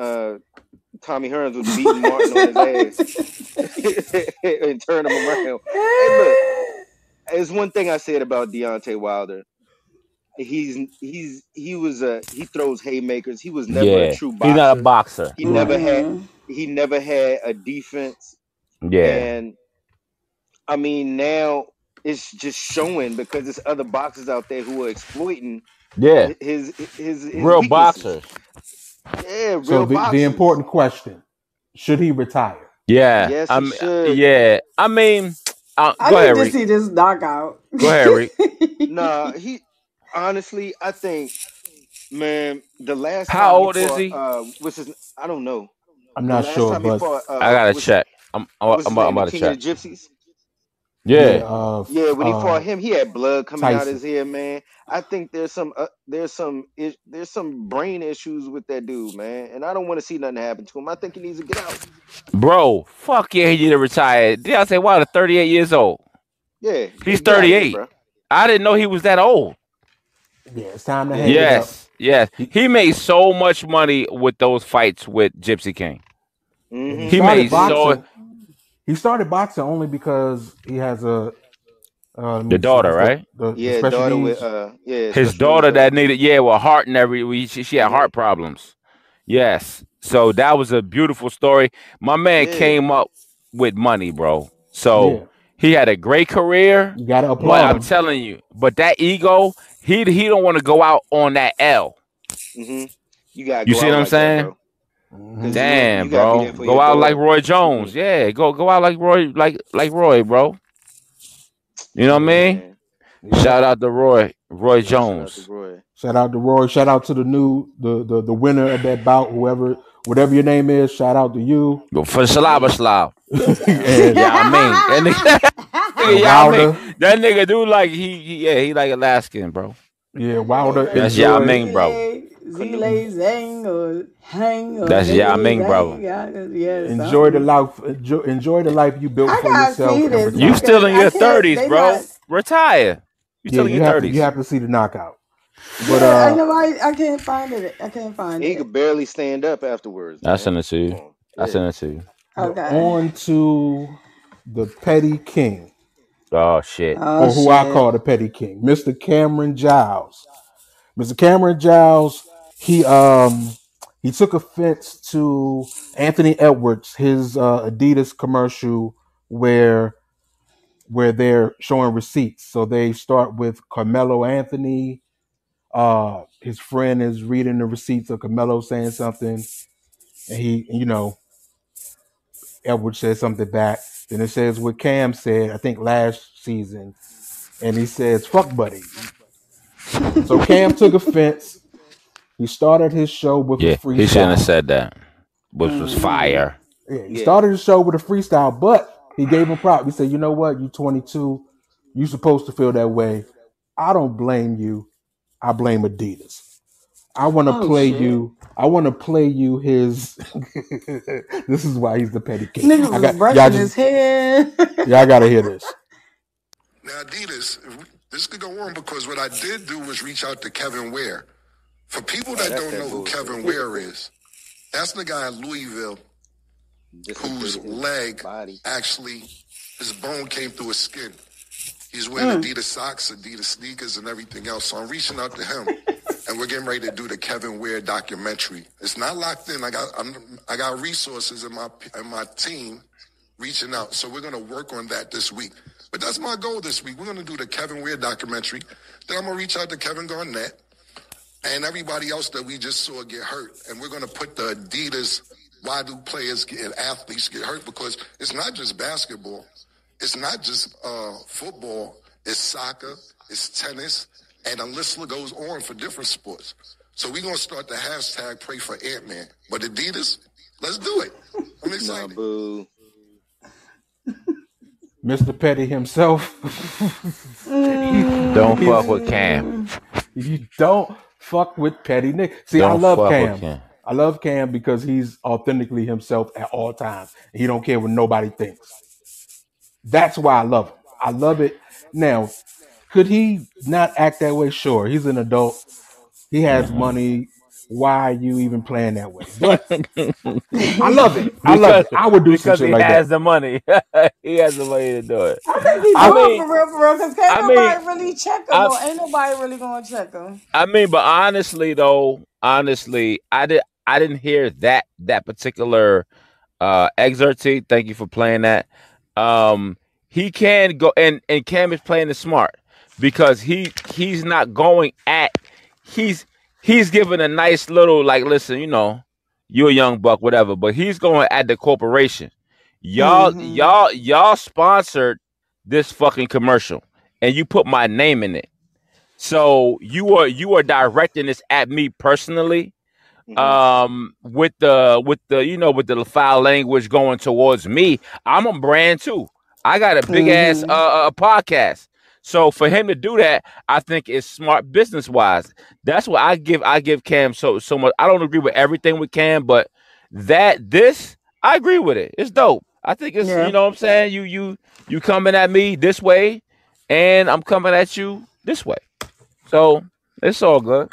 Tommy Hearns was beating Martin on his ass and turned him around. Hey, look, there's one thing I said about Deontay Wilder. He throws haymakers. He was never a true boxer. He's not a boxer. He never had a defense. Yeah. And I mean, now it's just showing because there's other boxers out there who are exploiting his real weaknesses. boxers. Yeah, So real the boxers. important question: should he retire? Yeah, Yes, he should. yeah. I mean, I go need ahead, to Rick. see this knockout. Go ahead, Rick. Nah, he honestly, I think, man, the last How time he old is fought, he? what's his? I don't know. I'm The not last sure, time he but fought, I gotta what's check. I'm what's his name? The about to King check. of the Gypsies. yeah, Yeah, Yeah, when he fought him, he had blood coming out Tyson. his ear, man. I think there's some brain issues with that dude, man, and I don't want to see nothing happen to him. I think he needs to get out. bro. Fuck yeah, he need to retire. Deontay Wilder, 38 years old. Yeah, He's get out of here, 38. bro. I didn't know he was that old. Yeah, it's time to Yeah. hang it up. Yes. He made so much money with those fights with Gypsy King. Mhm. He made so. He started boxing only because he has a The daughter, right? The Yeah, special daughter needs. with His special daughter needs that needed, with heart and she had heart problems. Yes. So that was a beautiful story. My man came up with money, bro. So he had a great career. You gotta But applaud I'm him. telling you, but that ego, he don't want to go out on that L. You gotta You go see out what I'm like saying? that, bro. Damn, you gotta be bro. there for Go your out like daughter. Roy Jones. Yeah, go out like Roy, like Roy, bro. You know what I mean? Man. Shout out to Roy Yeah, Jones. Shout out to Roy. Shout out to Roy. Shout out to the winner of that bout, whatever your name is. Shout out to you. For Shalaba Shalab. And Yeah, I mean, Wilder. that nigga do like he like Alaskan, bro. Yeah, Wilder. That's Yao Ming, bro. Zile Zang or Hang or That's Yao Ming, bro. Yes, Enjoy the life. Enjoy the life you built for yourself. See this. You still in your 30s, bro. Retire. You still in your 30s. You have to see the knockout. But I know I can't find it. I can't find it. He could barely stand up afterwards. I send it to you. I send it to you. Okay. On to the Petty King. Oh shit. Or who I call the Petty King, Mr. Camron Giles. Mr. Camron Giles, he took offense to Anthony Edwards, his Adidas commercial where they're showing receipts. So they start with Carmelo Anthony. His friend is reading the receipts of Carmelo saying something, and Edwards says something back. Then it says what Cam said, I think last season, and he says, "Fuck buddy." So Cam took offense. He started his show with a freestyle. He shouldn't have said that, which was fire. Yeah, he started his show with a freestyle, but he gave him props. He said, "You know what? You 22. You supposed to feel that way. I don't blame you. I blame Adidas. I want to play you. I want to play you his." This is why he's the Petty King. Niggas was brushing his hair. Y'all gotta hear this. Now, Adidas, this could go on because what I did do was reach out to Kevin Ware. For people that don't know who Kevin Ware is, that's the guy in Louisville whose leg actually, his bone came through his skin. He's wearing Adidas socks, Adidas sneakers, and everything else. So I'm reaching out to him, and we're getting ready to do the Kevin Ware documentary. It's not locked in. I got resources in my team reaching out. So we're gonna work on that this week. But that's my goal this week. We're gonna do the Kevin Ware documentary. Then I'm gonna reach out to Kevin Garnett and everybody else that we just saw get hurt. And we're gonna put the Adidas, why do players and athletes get hurt? Because it's not just basketball. It's not just football. It's soccer. It's tennis. And the list goes on for different sports. So we're going to start the hashtag Pray for Ant-Man. But Adidas, let's do it. I'm excited. Boo. Mr. Petty himself. Don't fuck with Cam. You don't fuck with Petty Nick. See, I love Cam. I love Cam because he's authentically himself at all times. He don't care what nobody thinks. That's why I love him. I love it. Now, could he not act that way? Sure. He's an adult. He has money. Why are you even playing that way? But I love it. I love it. I would do some shit like that. Because he has the money. He has the money to do it. I think he's doing for real, because can't nobody really check him, or ain't nobody really going to check him. I mean, but honestly, I didn't hear that particular excerpt. Thank you for playing that. he can go, and Cam is playing it smart because he's not going at he's giving a nice little like, listen, you're a young buck, whatever, but he's going at the corporation. Y'all sponsored this fucking commercial, and you put my name in it. So you are directing this at me personally, with the foul language going towards me. I'm a brand too. I got a big ass podcast. So for him to do that, I think it's smart business wise. That's what I give Cam so much. I don't agree with everything with Cam, but I agree with it. It's dope. I think it's you know what I'm saying. You coming at me this way, and I'm coming at you this way. So it's all good.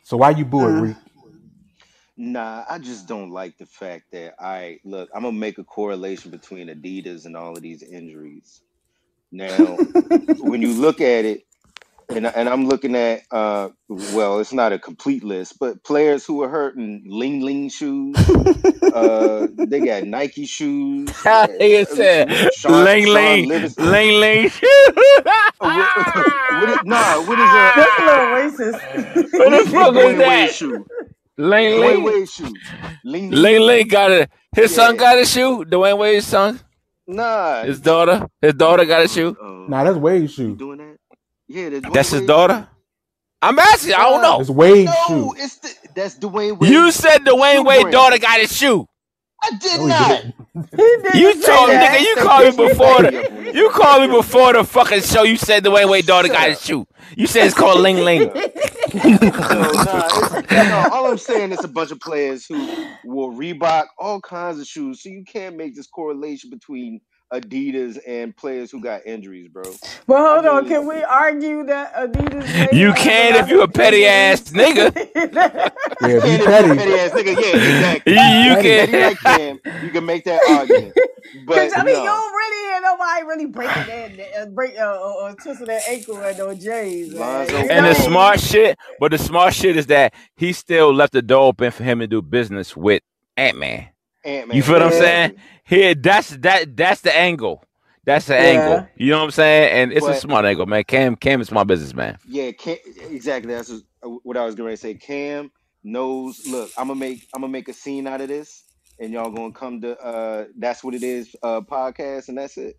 So why you boo it, Reek? Nah, I just don't like the fact that look, I'm gonna make a correlation between Adidas and all of these injuries. Now, when you look at it, and I'm looking at well, it's not a complete list, but players who are hurt in Ling Ling shoes, they got Nike shoes. He said Ling Ling shoes. What is a That's a little racist. What the fuck is that? Shoe? Dwayne Wade shoe. Ling got it. His son got a shoe. Dwayne Wade's son. Nah. His daughter got a shoe. Nah, that's Wade's shoe. Doing that? Yeah, that's his daughter. I'm asking. I don't know. It's Wade's shoe. That's Dwayne Wade. You said Dwayne Wade's daughter got his shoe. I did not. You told me, nigga. You called me before the fucking show. You said Dwayne Wade's daughter got his shoe. You said it's called Ling Ling. All I'm saying is a bunch of players who will Reebok all kinds of shoes, so you can't make this correlation between Adidas and players who got injuries, bro. Well, hold on. Can we argue that Adidas? You can if you a petty ass nigga. Yeah, be petty. Petty ass nigga. Yeah, exactly. You can. Like Cam, you can make that argument. But I mean, you don't really hear nobody really breaking that, or twisting that ankle at no J's. And the smart shit is that he still left the door open for him to do business with Ant-Man. You feel what I'm saying? Here, that's the angle. That's the angle. You know what I'm saying? And it's a smart angle, man. Cam is my business, man. Yeah, exactly. That's what I was going to say. Cam knows. Look, I'm gonna make a scene out of this, and y'all gonna come to That's What It Is podcast, and that's it.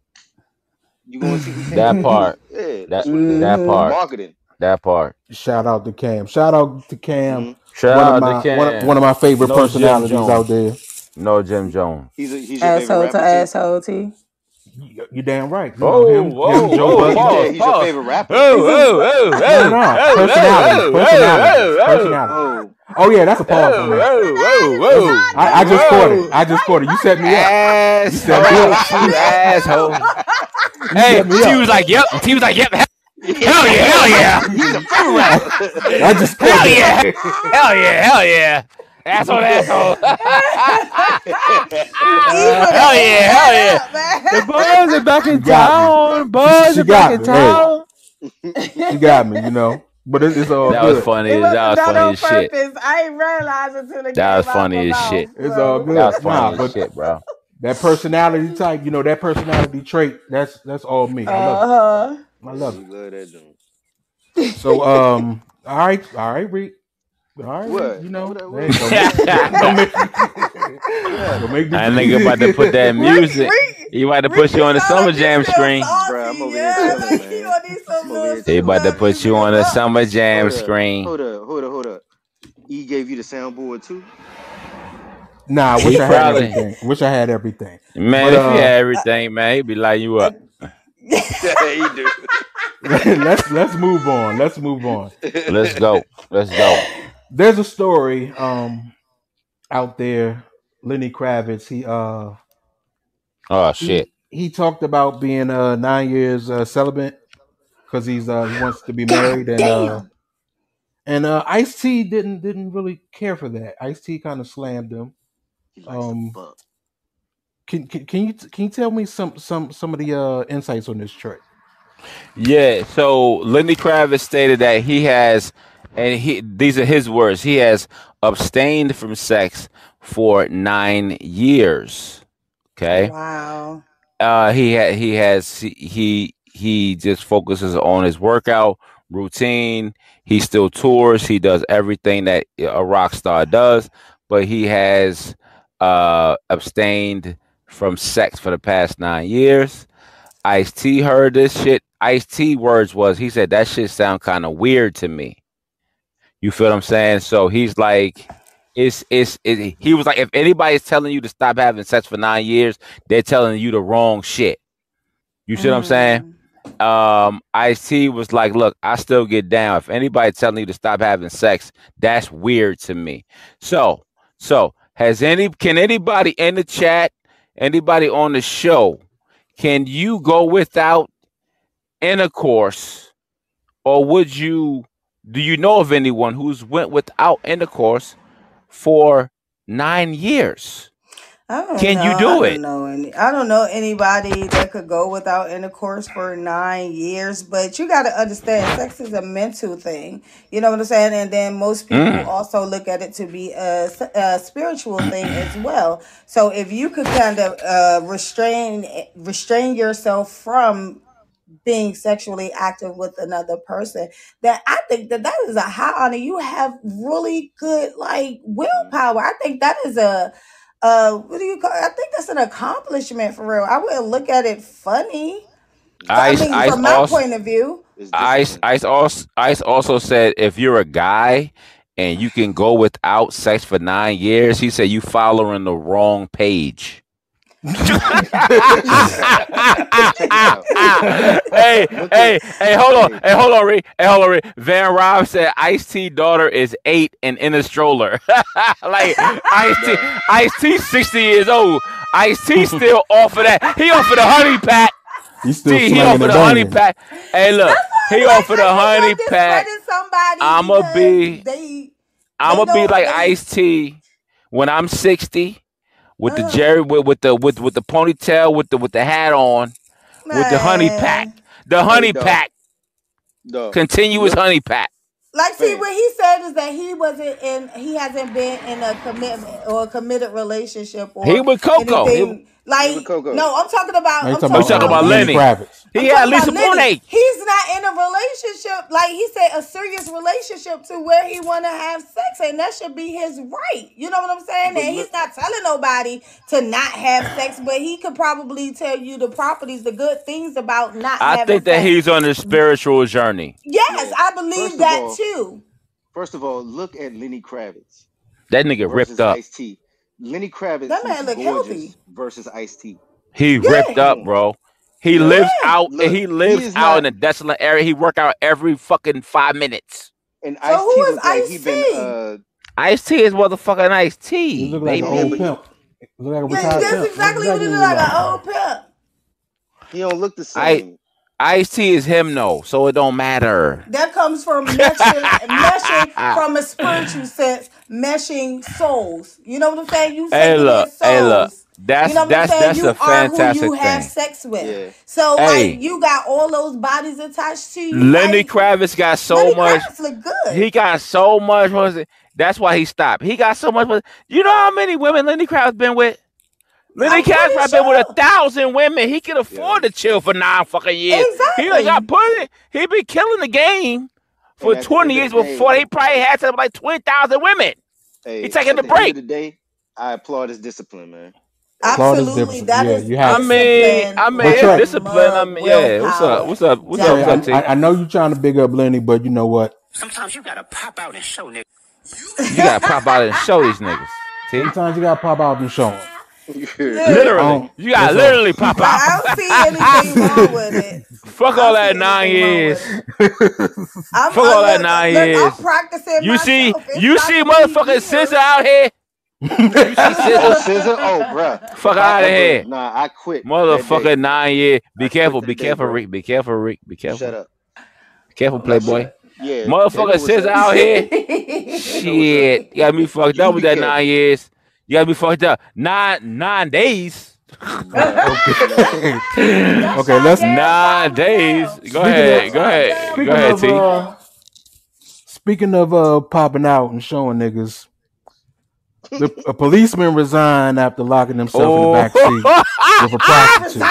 You gonna see that part? Yeah, that part. Marketing. That part. Shout out to Cam. Shout out to Cam. Mm-hmm. Shout out to Cam. One of my favorite personalities out there. No Jim Jones. He's your asshole favorite to asshole T. You damn right. Him, Joe he's your favorite rapper. Personality. Oh yeah, that's a pause. I just caught it. You set me up. You set me up. Asshole. Hey, T was like, yep. Hell yeah. He's a favorite rapper. I just caught it. Hell yeah. Asshole. Hell yeah. The boys are back in town. She got me, you know. But it's all that good. Was funny. That was funny as shit. I ain't realized until the That was funny as shit. It's all good. That was funny as shit, bro. That personality type, that personality trait, that's all me. I love it. I love it. So, all right, Reek. All right, what? Hey, don't make that nigga about to put that music. He about to put you on the Summer Jam screen. Bro, I'm over here chilling, man. He about to put you on the Summer Jam screen. Hold up. E gave you the soundboard too? Nah, I wish I had everything. Man, if you had everything, man, he'd be lighting you up. Yeah, he do. Let's move on. Let's go. There's a story out there. Lenny Kravitz, he talked about being 9 years celibate because he wants to be married, and Ice-T didn't really care for that. Ice-T kind of slammed him. Can you tell me some of the insights on this trick? Yeah, so Lenny Kravitz stated that he has, and these are his words, he has abstained from sex for 9 years. Okay. Wow. He just focuses on his workout routine. He still tours. He does everything that a rock star does, but he has abstained from sex for the past 9 years. Ice-T heard this shit. Ice-T words was, he said, that shit sound kind of weird to me. You feel what I'm saying? So he's like, he was like, if anybody's telling you to stop having sex for 9 years, they're telling you the wrong shit. You see what I'm saying? Ice-T was like, look, I still get down. If anybody's telling you to stop having sex, that's weird to me. So can anybody in the chat, anybody on the show, can you go without intercourse, or do you know of anyone who's went without intercourse for 9 years? Can you do it? I don't know anybody that could go without intercourse for 9 years, but you got to understand, sex is a mental thing. You know what I'm saying? And then most people also look at it to be a spiritual thing as well. So if you could kind of restrain yourself from being sexually active with another person, that I think that is a high honor. You have really good willpower. I think that is what do you call it? I think that's an accomplishment for real. I wouldn't look at it funny. From my point of view. Ice also said, if you're a guy and you can go without sex for 9 years, he said you following the wrong page. Hey, hold on, Ree. Van Rob said Ice-T daughter is 8 and in a stroller. Like Ice-T 60 years old. Ice-T still off of that. He off of the honey pack. He off of the honey pack. Hey, look, he off of the honey pack. I'ma be like Ice-T when I'm 60. With the Jerry, with the ponytail, with the hat on, with the honey pack, pack, continuous honey pack. Like, see, what he said is that he hasn't been in a commitment or a committed relationship or he with Coco. No, I'm talking about. I'm talking about Lenny Kravitz. He had Lisa Bonet. He's not in a relationship. Like he said, a serious relationship to where he want to have sex, and that should be his right. You know what I'm saying? And he's not telling nobody to not have sex, but he could probably tell you the properties, the good things about not having sex. I think that he's on a spiritual journey. Yes, I believe that too. First of all, look at Lenny Kravitz. That nigga ripped up. Ice-T. Lenny Kravitz, that man look healthy versus Ice-T. He ripped up, bro. He lives out. Look, he lives out in a desolate area. He work out every fucking 5 minutes. And so who is Ice-T? Ice-T is motherfucking Ice-T. He look like an old pimp. That's exactly what he look like, an old pimp. He don't look the same. Ice-T is him, though, so it don't matter. That comes from meshing from a spiritual sense, meshing souls. You know what I'm saying? You say souls. Hey, look. That's a fantastic thing. You have sex with. Yeah. So you got all those bodies attached to you. Lenny Kravitz got so much. Kravitz look good. He got so much. That's why he stopped. He got so much. You know how many women Lenny Kravitz been with? Lenny Kravitz been with 1,000 women. He can afford to chill for 9 fucking years. Exactly. He been killing the game for 20 years before. He probably had something like 20,000 women. He taking the break. At the end of the day, I applaud his discipline, man. Absolutely, that is. Discipline. What's up, T? I know you're trying to big up Lenny, but you know what? Sometimes you gotta pop out and show niggas. You gotta pop out and show these niggas. T? Sometimes you gotta pop out and show them. Literally, you gotta literally pop out. I don't see anything wrong with it. Fuck all that 9 years. Fuck all that 9 years. I'm practicing. You see motherfucking Scissor out here. Scissor? Oh, bruh. Fuck out of here. Nah, I quit. Motherfucking 9 years. Be careful, Rick. Be careful. Shut up. Be careful, Playboy. Yeah. Motherfucking Scissor out here. Shit. You got me fucked up with that 9 years. You got me fucked up. 9 days. Okay, let's 9 days. Go ahead, T. Speaking of popping out and showing niggas, a policeman resigned after locking himself in the back seat with a prostitute.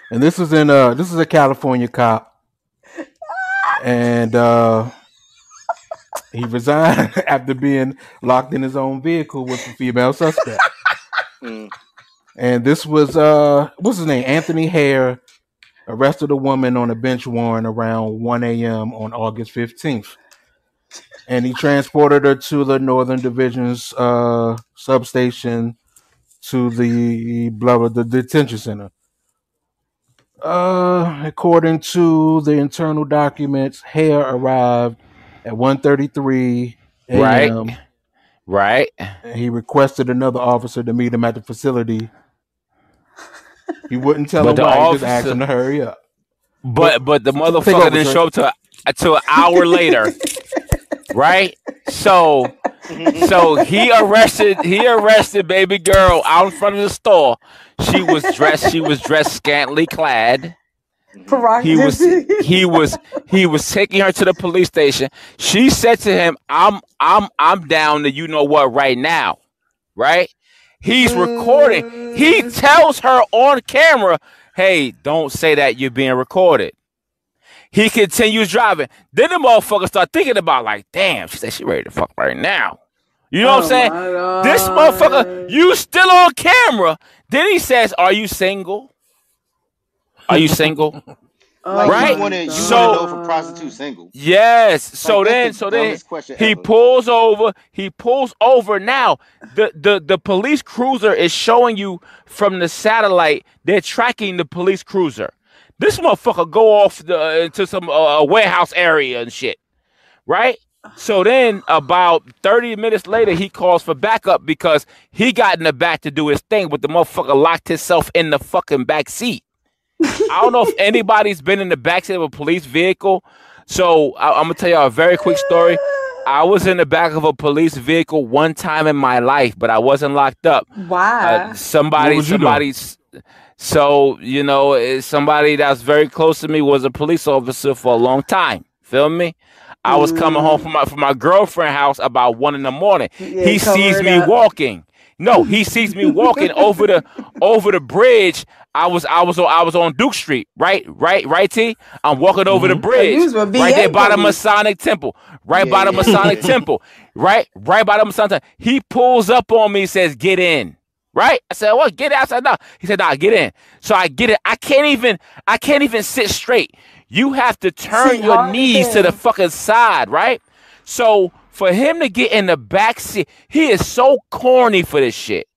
And this is a California cop, and he resigned after being locked in his own vehicle with a female suspect. And this was what's his name? Anthony Hare arrested a woman on a bench warrant around 1 a.m. on August 15th. And he transported her to the Northern Division's substation to the detention center. According to the internal documents, Hare arrived at 1:33 a.m. Right. He requested another officer to meet him at the facility. He wouldn't tell him why. He just asked him to hurry up. But the motherfucker didn't show up till an hour later. Right? So he arrested baby girl out in front of the store. She was dressed scantily clad. He was taking her to the police station. She said to him, I'm down to you know what right now. Right? He's recording. He tells her on camera, hey, don't say that you're being recorded. He continues driving. Then the motherfucker start thinking about like, damn, she said she ready to fuck right now. You know what I'm saying? This motherfucker, you still on camera. Then he says, are you single? Are you single? Right? You want to know if a prostitute's single. Yes. So then he pulls over. He pulls over. Now the police cruiser is showing you from the satellite. They're tracking the police cruiser. This motherfucker go off to some warehouse area and shit, right? So then about 30 minutes later, he calls for backup because he got in the back to do his thing, but the motherfucker locked himself in the fucking back seat. I don't know if anybody's been in the backseat of a police vehicle. So I'm going to tell you a very quick story. I was in the back of a police vehicle one time in my life, but I wasn't locked up. Why? Somebody's... So, you know, somebody that's very close to me was a police officer for a long time. Feel me? I was coming home from my girlfriend's house about 1 a.m. He sees me walking. No, he sees me walking over the bridge. I was on Duke Street, right, T? I'm walking over the bridge, right there by the Masonic Temple, by the Masonic Temple, right by the Masonic Temple. He pulls up on me, says, "Get in." Right? I said, "What? Get in." I said, "No." He said, "Nah, get in." So I get it. I can't even sit straight. You have to turn your knees to the fucking side, right? So for him to get in the back seat, he is so corny for this shit.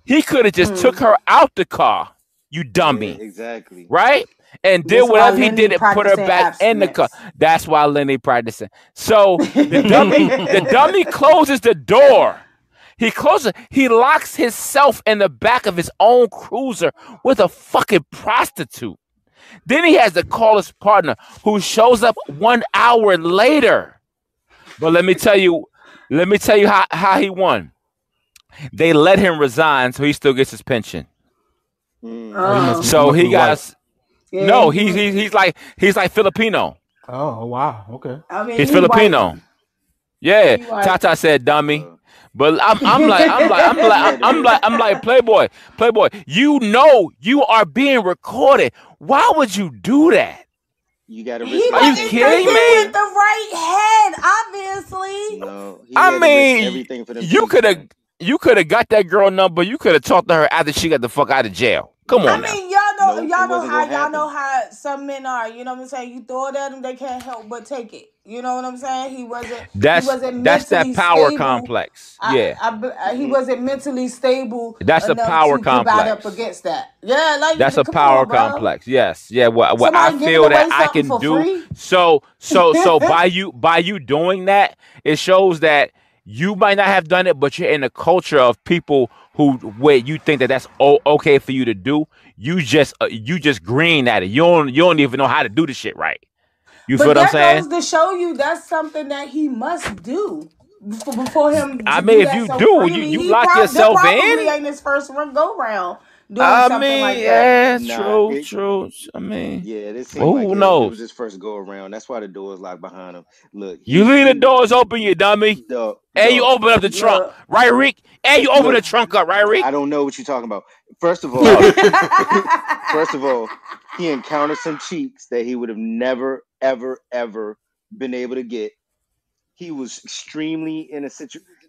He could have just took her out the car, you dummy. Yeah, exactly. Right? And did whatever he did and put her back in the car. That's why Lenny practicing. So the dummy closes the door. He locks himself in the back of his own cruiser with a fucking prostitute. Then he has to call his partner who shows up 1 hour later. But let me tell you how he won. They let him resign so he still gets his pension. So he got no, he's like Filipino. Oh wow, okay. I mean, he's Filipino. White. Yeah, Tata said dummy. But I'm like Playboy. You know you are being recorded. Why would you do that? You gotta. Are you kidding me? With the right head, obviously. No, I mean, you could have got that girl number. You could have talked to her after she got the fuck out of jail. Come on. I mean, y'all know how some men are. You know what I'm saying? You throw it at them, they can't help but take it. You know what I'm saying? He wasn't. That's that power stable. Complex. He wasn't mentally stable. That's a power complex. Provide up against that. Yeah, like that's a power complex. Yes. Yeah. What I feel that I can do. Free? So by you doing that, it shows that you might not have done it, but you're in a culture of people where you think that's okay for you to do. You just green at it. You don't even know how to do the shit right. You feel what I'm saying? But that goes to show you that's something that he must do before him. I mean, if you do, you lock yourself in. Ain't his first go round. doing something like that. True. I mean, Yeah, it seemed like who it was knows? his first go around. That's why the door's locked behind him. Look, You leave the doors open, you dummy. Dog, And you open up the trunk, Look. right, Rick? And you open look, the trunk up, right, Rick? I don't know what you're talking about. First of all, first of all, he encountered some cheeks that he would have never, ever, ever been able to get. He was extremely in a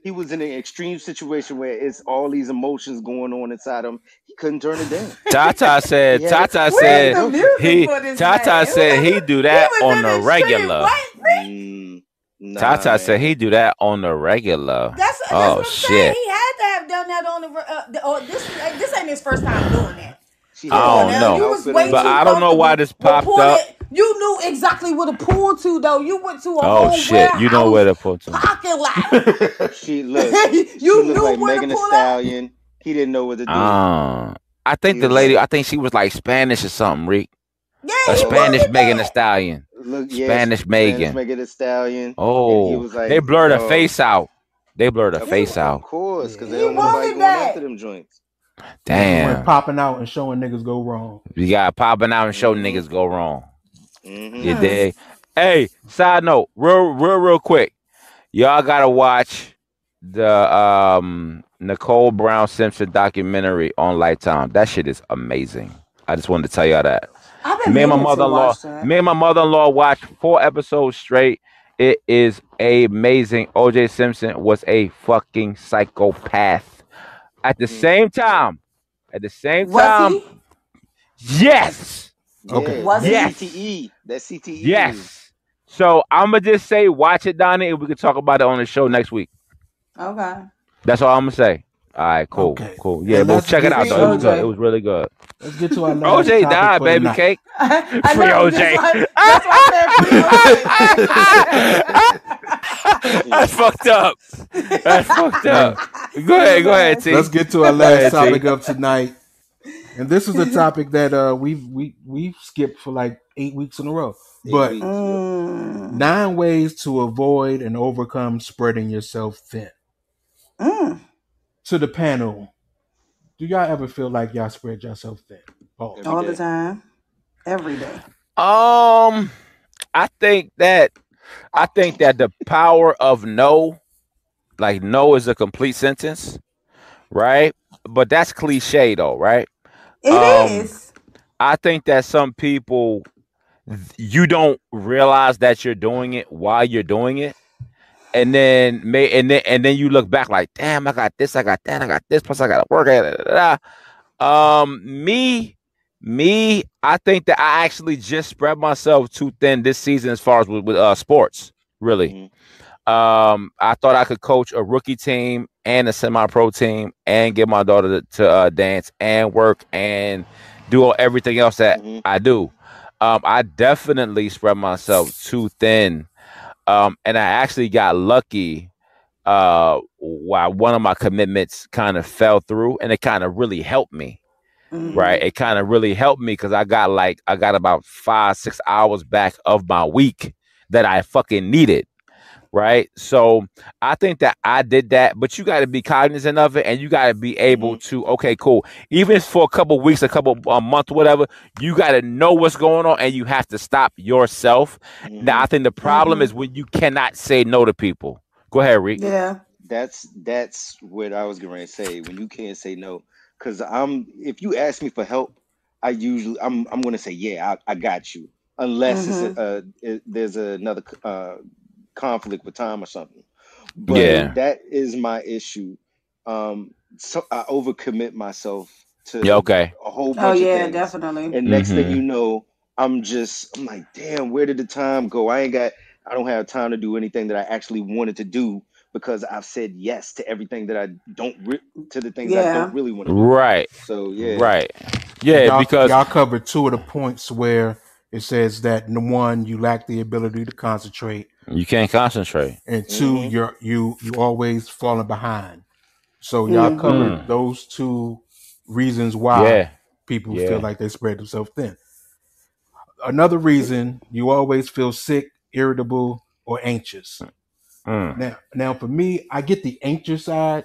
He was in an extreme situation where it's all these emotions going on inside him. He couldn't turn it down. Tata said. He had Tata it- said Where's the music he. for this Tata man? said he do that was on in the extreme regular. what? Nah, Tata said man. he do that on the regular. That's Oh what I'm saying. shit! He had to have done that on the. This ain't his first time doing that. She I had don't every know. You was outfit way on But too I don't know why this comfortable popped with up. You knew exactly where to pull to, though. You went to a Oh whole shit! You know where to put them. parking lot. She looked. You She looked knew like where to Megan Thee pull up. Stallion. He didn't know what to do. I think He the was lady. like- I think she was like Spanish or something, Rick. Yeah, A he Spanish wasn't Megan Thee there. Stallion. Look, yeah, Spanish Megan. Megan Thee Stallion. And he Oh, was like, they blurred her dog, face out. They blurred her Of face out. course, because He there don't nobody wanted going that. after them joints. Damn. Popping out and showing niggas go wrong. You got popping out and show Mhm. niggas go wrong. Mm-hmm. You dig? Hey, side note, real quick. Y'all gotta watch the Nicole Brown Simpson documentary on Lifetime. That shit is amazing. I just wanted to tell y'all that. I've been Me and my meaning to mother-in-law, watch that. me and my mother-in-law watched 4 episodes straight. It is amazing. O.J. Simpson was a fucking psychopath. At the same time, Was he? yes. Okay. Yeah, Was that Yes. CTE. That CTE. Yes. So I'm gonna just say, watch it, Donnie, and we can talk about it on the show next week. Okay. That's all I'm gonna say. All right, cool, Okay. cool. And Yeah, but let's check it get out though. It was to- good. It was really good. Let's get to our last OJ topic died, for baby tonight. cake. I Free know, OJ. That's why I said free OJ. That's fucked up. That's fucked up. Go ahead, T. Let's get to our Go ahead, last T. topic of tonight. And this is a topic that we've skipped for like 8 weeks in a row. But 8 weeks. Mm. 9 ways to avoid and overcome spreading yourself thin. Mm. To the panel, do y'all ever feel like y'all spread yourself thin? All the time. Every day. I think that the power of no, like no is a complete sentence, right? But that's cliche though, right? It is. I think that some people, you don't realize that you're doing it while you're doing it, and then you look back like, damn, I got this, I got that, I got this, plus I got to work at it. Me, I think that I actually just spread myself too thin this season as far as with sports, really. I thought I could coach a rookie team and a semi-pro team and get my daughter to dance and work and do everything else that I do. I definitely spread myself too thin. And I actually got lucky while one of my commitments kind of fell through, and it kind of really helped me. Right. It kind of really helped me because I got about 5-6 hours back of my week that I fucking needed. Right. So I think that I did that, but you got to be cognizant of it, and you got to be able to, okay, cool. Even for a couple weeks, a couple months, whatever, you got to know what's going on, and you have to stop yourself. Now, I think the problem is when you cannot say no to people. Go ahead, Reek. Yeah. That's what I was going to say. When you can't say no, because if you ask me for help, I'm going to say, yeah, I got you, unless there's another conflict with time or something. But that is my issue. So I overcommit myself to a whole bunch of things. Definitely. And next thing you know, I'm like, damn, where did the time go? I don't have time to do anything that I actually wanted to do because I've said yes to everything that I don't to the things I don't really want to do. Right. So yeah. Right. Yeah, because y'all covered 2 of the points where it says that 1, you lack the ability to concentrate. You can't concentrate. And 2, you always falling behind. So y'all covered those 2 reasons why people feel like they spread themselves thin. Another reason, you always feel sick, irritable, or anxious. Now for me, I get the anxious side.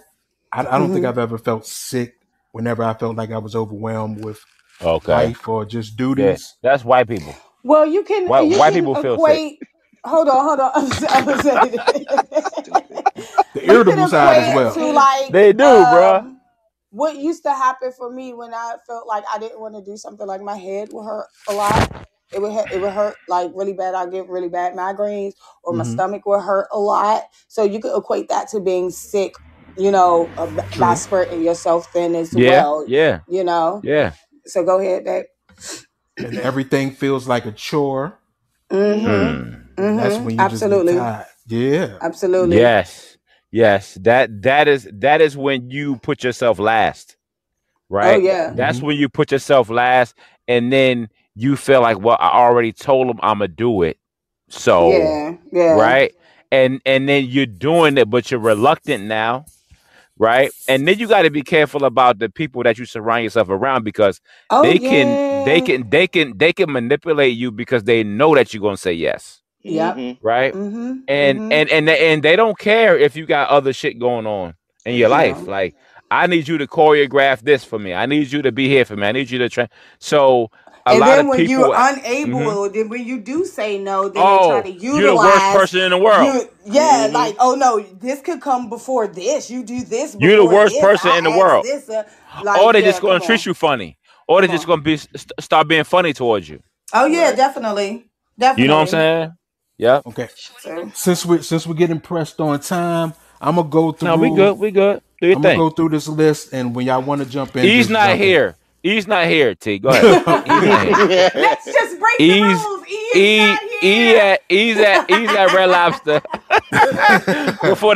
I don't think I've ever felt sick whenever I felt like I was overwhelmed with Okay. life or just duties. Yeah, that's white people. Well, you can White people feel sick. Hold on. I was saying The irritable side as well. To like they do, bruh. What used to happen for me when I felt like I didn't want to do something, like my head would hurt a lot. It would hurt like really bad. I get really bad migraines, or my stomach would hurt a lot. So you could equate that to being sick, by spreading yourself thin as well. Yeah. Yeah. So go ahead, babe. And everything feels like a chore. That's when you Absolutely. just get tired. Yeah. Absolutely. Yes. That is when you put yourself last. Right? Oh yeah. That's when you put yourself last, and then you feel like, well, I already told them I'm gonna do it. So yeah. Right? And then you're doing it, but you're reluctant now. Right? And then you got to be careful about the people that you surround yourself around, because they can manipulate you because they know that you're gonna say yes. Yeah. Right? And they don't care if you got other shit going on in your life. Like, I need you to choreograph this for me. I need you to be here for me. I need you to train. So a lot of people, when you're unable, then when you do say no, then they try to utilize. You're the worst person in the world. Like, oh no, this could come before this. You do this. You're the worst person in the world. Or they're just going to treat you funny. Or they're just going to start being funny towards you. Oh yeah, definitely. You know what I'm saying? Yeah. Okay. Since we're getting pressed on time, I'm gonna go through. No, we good. Do your thing. I'm gonna go through this list, and when y'all want to jump in, He's not here. He's not here, T. Go ahead. Let's just break the rules. He's at Red Lobster before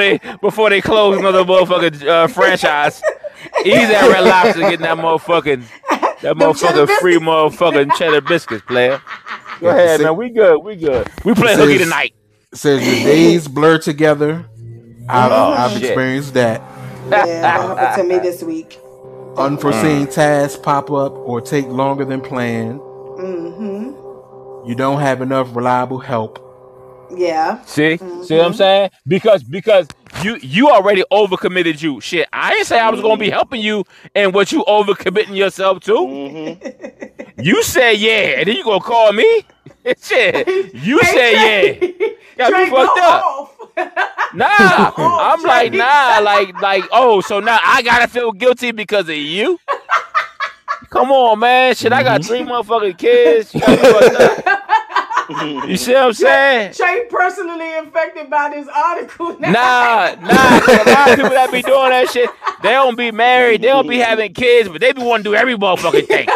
they close another motherfucking franchise. He's at Red Lobster getting that motherfucking free motherfucking cheddar biscuits, player. Go ahead, man. We good. We play hooky tonight. It says your days blur together. I've experienced that. Yeah, that happened to me this week. Unforeseen tasks pop up or take longer than planned. You don't have enough reliable help. Yeah. See what I'm saying? Because you already overcommitted you. Shit, I ain't say I was gonna be helping you and what you overcommitting yourself to. You said yeah, and then you gonna call me? Shit. You said yeah. Got me fucked up. Nah. I'm like, nah, like, oh, so now I gotta feel guilty because of you? Come on, man. Shit, I got 3 motherfucking kids. You got me fucked up. You see what I'm saying? Trey personally infected by this article. Nah. A lot of people that be doing that shit, they don't be married, they don't be having kids, but they be wanting to do every motherfucking thing.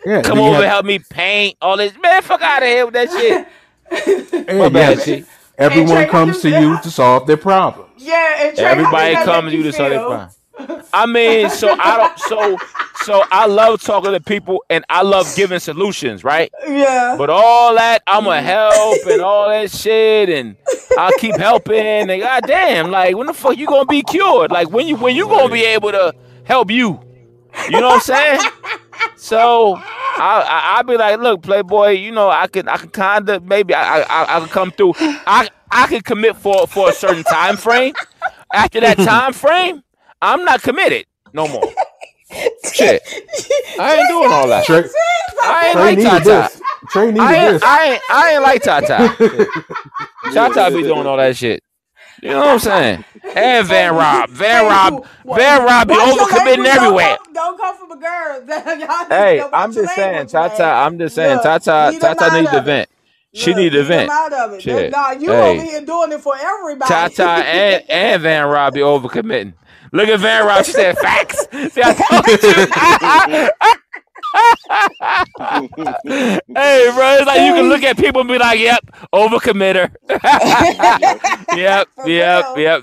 Yeah, come over and help me paint all this. Man, fuck out of here with that shit. My bad, T. Everyone comes to you to solve their problems. Yeah, and Trey, everybody comes to you to solve their problems. I mean, so I love talking to people and I love giving solutions, right? Yeah. But all that, I'ma help and all that shit, and I'll keep helping. And goddamn, like, when the fuck you gonna be cured? Like, when you gonna be able to help you? You know what I'm saying? So I'll be like, look, Playboy, you know, I can kind of maybe I can come through. I can commit for a certain time frame. After that time frame, I'm not committed no more. Shit, I ain't doing all that. I ain't like Tata. Trey needed this. I ain't like Tata. Tata be doing all that shit. You know what I'm saying? And Van Rob be overcommitting everywhere. Don't come from a girl. Hey, I'm just saying, Tata needs to vent. She need to vent. Shit. Nah, you over here doing it for everybody. Tata and Van Rob be overcommitting. Look at Van Rob. She said facts. See, I told you. Hey, bro, it's like you can look at people and be like, "Yep, overcommitter." Yep.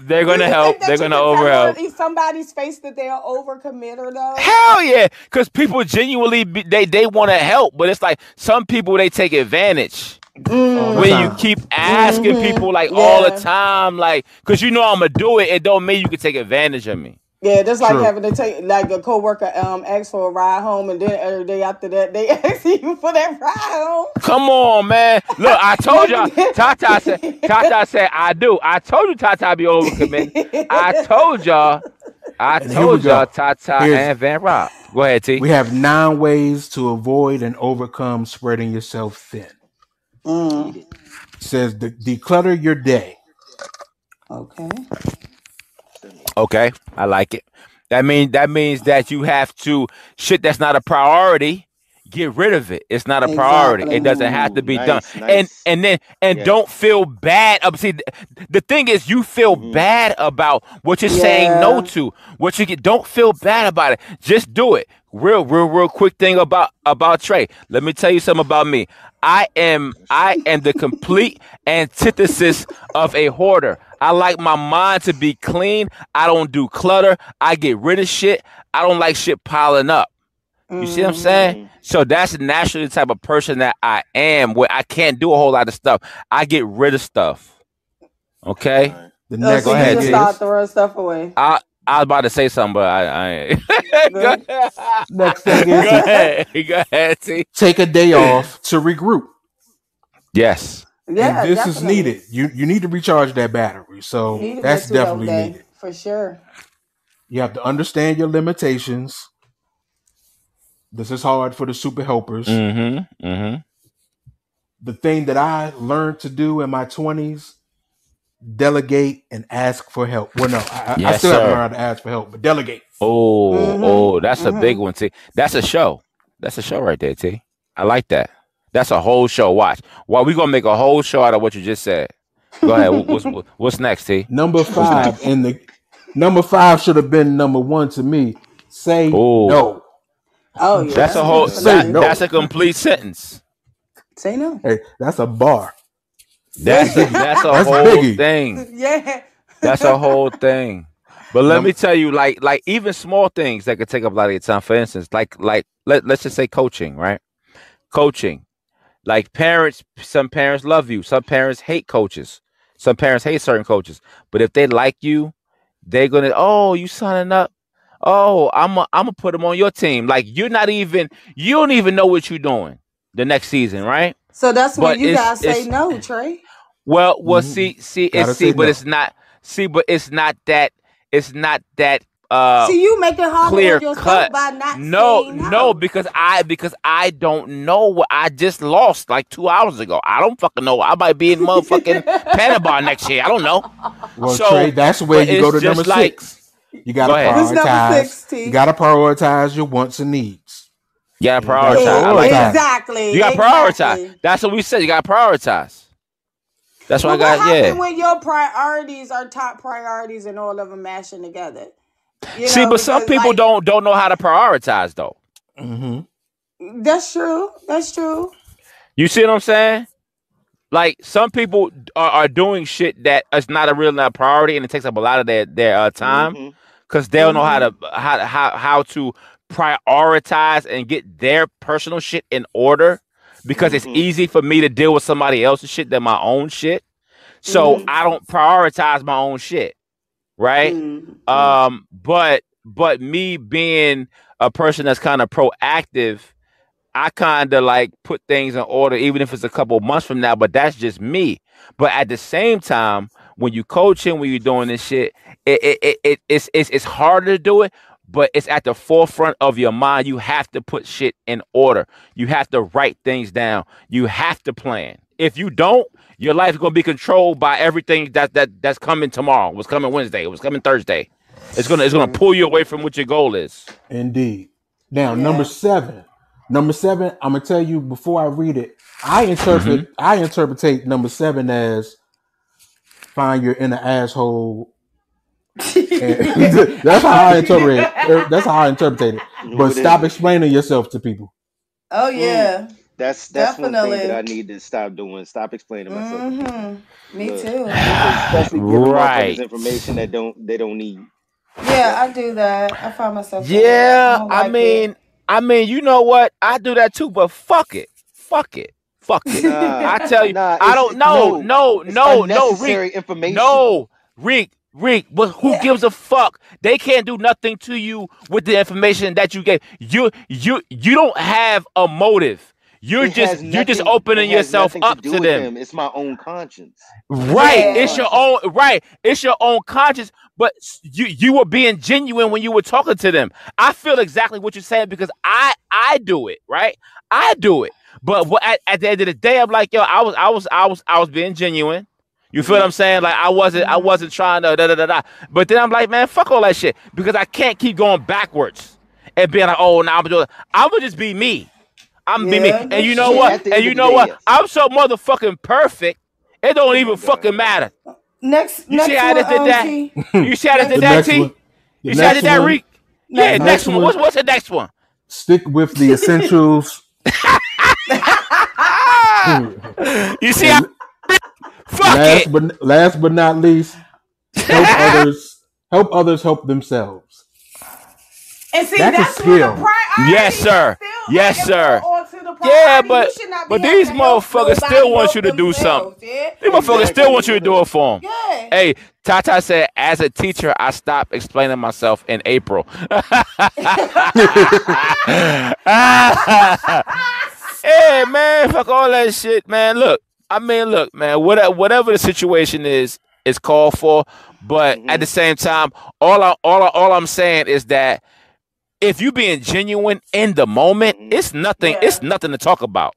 They're gonna help. They're gonna overhelp. Somebody's face that they're overcommitter though. Hell yeah, because people genuinely they want to help, but it's like some people they take advantage. When you keep asking people like all the time, like, because you know I'm gonna do it, it don't mean you can take advantage of me. Yeah, that's like having to take, like, a coworker ask for a ride home, and then every day after that they ask you for that ride home. Come on, man. Look, I told y'all. Tata said I do. I told you Tata be overcommitting. I told y'all. I And here we told y'all go. Tata Here's- and Van Rock. Go ahead, T. We have 9 ways to avoid and overcome spreading yourself thin. Eat it. Says declutter your day. Okay. Okay, I like it. That means that you have to shit that's not a priority. Get rid of it. It's not a priority. Exactly. It doesn't have to be done. Nice. And then Yeah. don't feel bad. See, the thing is, you feel bad about what you're saying no to. What you get. Don't feel bad about it. Just do it. Real quick thing about Trey. Let me tell you something about me. I am the complete antithesis of a hoarder. I like my mind to be clean. I don't do clutter. I get rid of shit. I don't like shit piling up. You see what I'm saying? So that's naturally the type of person that I am, where I can't do a whole lot of stuff. I get rid of stuff. Okay? The next so thing you just is start throwing stuff away. I was about to say something, but I ain't. Go ahead. next thing is Go ahead, T. take a day off to regroup. Yes. Yeah, And this definitely. is needed. You need to recharge that battery. So Need to that's go to definitely day, needed. for sure. You have to understand your limitations. This is hard for the super helpers. The thing that I learned to do in my 20s, delegate and ask for help. Well, no, I Yes, still haven't sir. learned how to ask for help, but delegate. Oh, that's a big one, T. That's a show. That's a show right there, T. I like that. That's a whole show. Watch. Well, we're gonna make a whole show out of what you just said. Go ahead. What's next, T? Number 5 and the number 5 should have been number 1 to me. Say Oh. no. Oh yeah, That's a whole. Say no. That's a complete sentence. Say no. Hey, that's a bar. That's a That's whole biggie. thing. Yeah. That's a whole thing. But let me tell you, like even small things that could take up a lot of your time. For instance, let's just say coaching, right? Coaching. Like parents, some parents love you. Some parents hate coaches. Some parents hate certain coaches. But if they like you, they're gonna, oh, you signing up. Oh, I'm gonna put them on your team. Like you don't even know what you're doing the next season, right? So that's when But you it's- gotta say it's- no, Trey. Well, see, Gotta it's see, say but no. it's not. See, but it's not that. It's not that. See, you make it harder Clear on yourself cut. by not No, saying no. no, because I don't know what I just lost like 2 hours ago. I don't fucking know. I might be in motherfucking Panama next year. I don't know. Well, So, Trey, that's where but you go it's to number just like- 6. You gotta Go ahead. Who's number prioritize. 6, T? You gotta prioritize your wants and needs. You gotta gotta prioritize. I like that. Exactly. You gotta prioritize. That's what we said. You gotta prioritize. That's what But I what got. happens Yeah. when your priorities are top priorities and all of them mashing together? You See, know, but some because, people like, don't know how to prioritize though. That's true. That's true. You see what I'm saying? Like some people are doing shit that is not a real priority, and it takes up a lot of their time because they don't know how to prioritize and get their personal shit in order. Because it's easy for me to deal with somebody else's shit than my own shit, so I don't prioritize my own shit, right? But me being a person that's kind of proactive, I kind of like put things in order, even if it's a couple months from now. But that's just me. But at the same time, when you coaching, when you're doing this shit, it's harder to do it. But it's at the forefront of your mind. You have to put shit in order. You have to write things down. You have to plan. If you don't, your life is gonna be controlled by everything that's coming tomorrow. What's coming Wednesday? What's coming Thursday? It's gonna pull you away from what your goal is. Indeed. Now, number 7. Number 7, I'm gonna tell you before I read it. I interpretate number 7 as find your inner asshole. That's how I interpret it. That's how I interpret it. But stop explaining yourself to people. Oh yeah. That's Definitely. one thing that I need to stop doing. Stop explaining myself. Me too. Especially giving Right. motherfuckers information that they don't need. Yeah, I do that. I find myself. Yeah, don't like I mean, you know what? I do that too, but fuck it. Nah, I tell you, nah, I don't know. it's No, unnecessary Reek. information. No, Reek. But who gives a fuck? They can't do nothing to you with the information that you gave. You don't have a motive. You're just opening yourself up to them. It's my own conscience. Right. Yeah. It's your own conscience, but you were being genuine when you were talking to them. I feel exactly what you're saying because I do it, right? I do it. But at the end of the day, I'm like, yo, I was being genuine. You feel what I'm saying? Like I wasn't trying to da da da da. But then I'm like, man, fuck all that shit because I can't keep going backwards and being like, oh, now I'm gonna just be me. I'm gonna be me. And you know what? And you know what? Yes. I'm so motherfucking perfect. It don't even fucking matter. Next see how one, they did that? You see how they did that, T? You see how they did that, Reek? Yeah, next one. What's the next one? Stick with the essentials. You see how? Fuck it. Last but not least, help others help themselves. And see, that's a skill. Yes, sir. Yes, sir. Yeah, but these motherfuckers still want you to do something. Yeah? These motherfuckers still want you to do it for them. Yeah. Hey, Tata said, as a teacher, I stopped explaining myself in April. Hey, man, fuck all that shit, man. Look, man, whatever the situation is called for. But at the same time, all I'm saying is that if you being genuine in the moment, it's nothing. Yeah. It's nothing to talk about.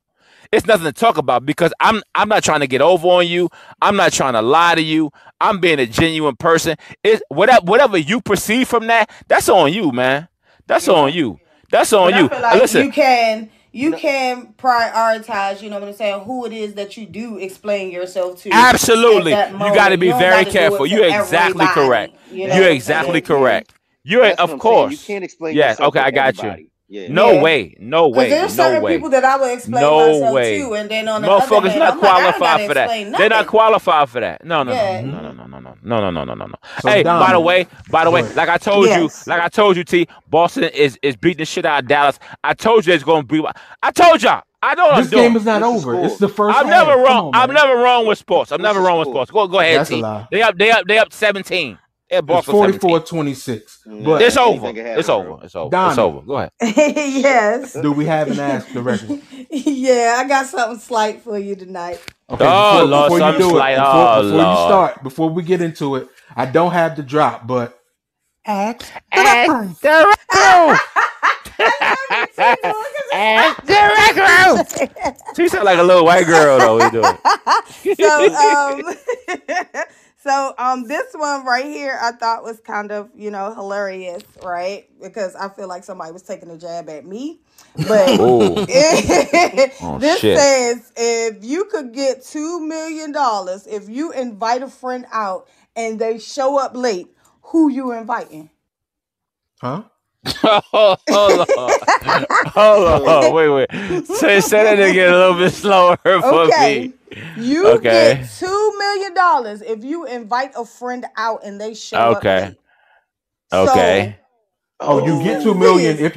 It's nothing to talk about because I'm not trying to get over on you. I'm not trying to lie to you. I'm being a genuine person. It's whatever you perceive from that, that's on you, man. That's on you. That's on you. I feel like listen, you can prioritize, you know what I'm saying, who it is that you do explain yourself to. Absolutely. You got to be very careful. You're exactly correct. You're exactly correct. Of course. You can't explain yourself okay, I got everybody. you. Yeah. No way. There's certain people that I would explain myself to, and then on the other hand, not qualified for that. Nothing. They're not qualified for that. No. So hey, by the way, like I told you, T, Boston is beating the shit out of Dallas. I told you it's going to be. I told y'all. I know what I'm doing. This game is not over. It's the first. I'm never wrong. I'm never wrong with sports. I'm never wrong with sports. Go ahead, That's T. A lie. They up 17. It's 44-26. But it's over. It's over. Donnie, it's over. Go ahead. Yes. Do we have an ask directly? Yeah, I got something slight for you tonight. Okay, before you do it, before you start, before we get into it, I don't have the drop, but ask She sound like a little white girl though. We do it. So this one right here I thought was kind of, hilarious, right? Because I feel like somebody was taking a jab at me. But this says, if you could get $2 million if you invite a friend out and they show up late, who you inviting? Huh? Hold on. Wait. Say that again a little bit slower for me. You get $2 million if you invite a friend out and they show up late. Okay. So, you get $2 million if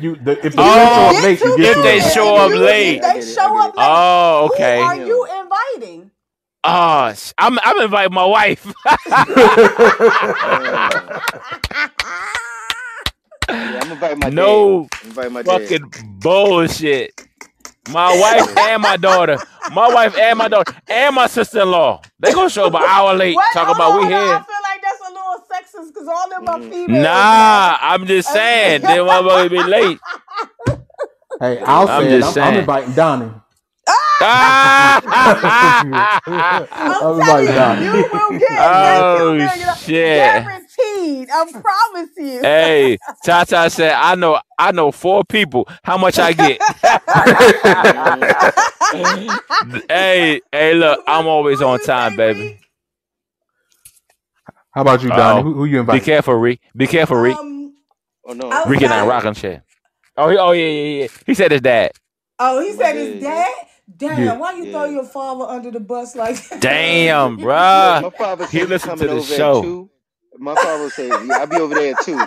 they show up late. If they show up late. Oh, okay. Who are you inviting? I'm inviting my wife. I'm inviting my dad. Fucking bullshit. My wife and my daughter. And my sister-in-law. They gonna show up an hour late. Talk about we here. I feel like that's a little sexist because all them are females. Nah, I'm just saying. They motherfuckers be late. Hey, I'm inviting Donnie. I'm telling you will get shit. Guaranteed. I promise you. Hey, Tata said, I know 4 people. How much I get? hey, look, I'm always on time, baby. How about you, Donnie? Who you inviting? Be careful, Reek. Oh no, Rick and I rocking shit. Oh yeah. He said his dad. Oh, he said his dad. Damn, why you throw your father under the bus like that? Damn, bruh. My father he listened to the show. My father said, I'll be over there at 2.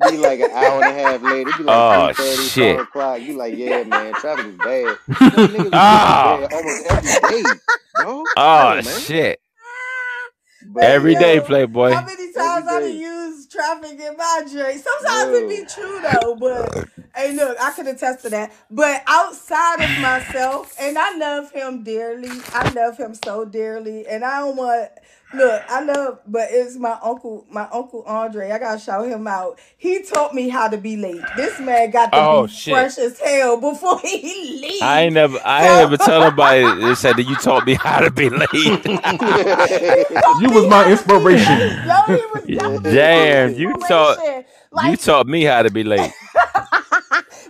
Be like an hour and a half later. Be like 3:30, 4 o'clock. You like, yeah, man, traffic is bad. Niggas bad almost every day, bro. Shit. But every day, Playboy. How many times I done use traffic in my drink? Sometimes it be true though, but hey, look, I can attest to that. But outside of myself, and I love him dearly. I love him so dearly, and I don't want Look, I love, but it's my uncle Andre. I gotta shout him out. He taught me how to be late. This man got to Oh be shit! fresh as hell before he I ain't leave. never, I ain't So ever tell nobody. They said that you taught me how to be late. he taught You me was my how to be inspiration. late. Yo, he was definitely my Damn, inspiration. you Like, taught me how to be late.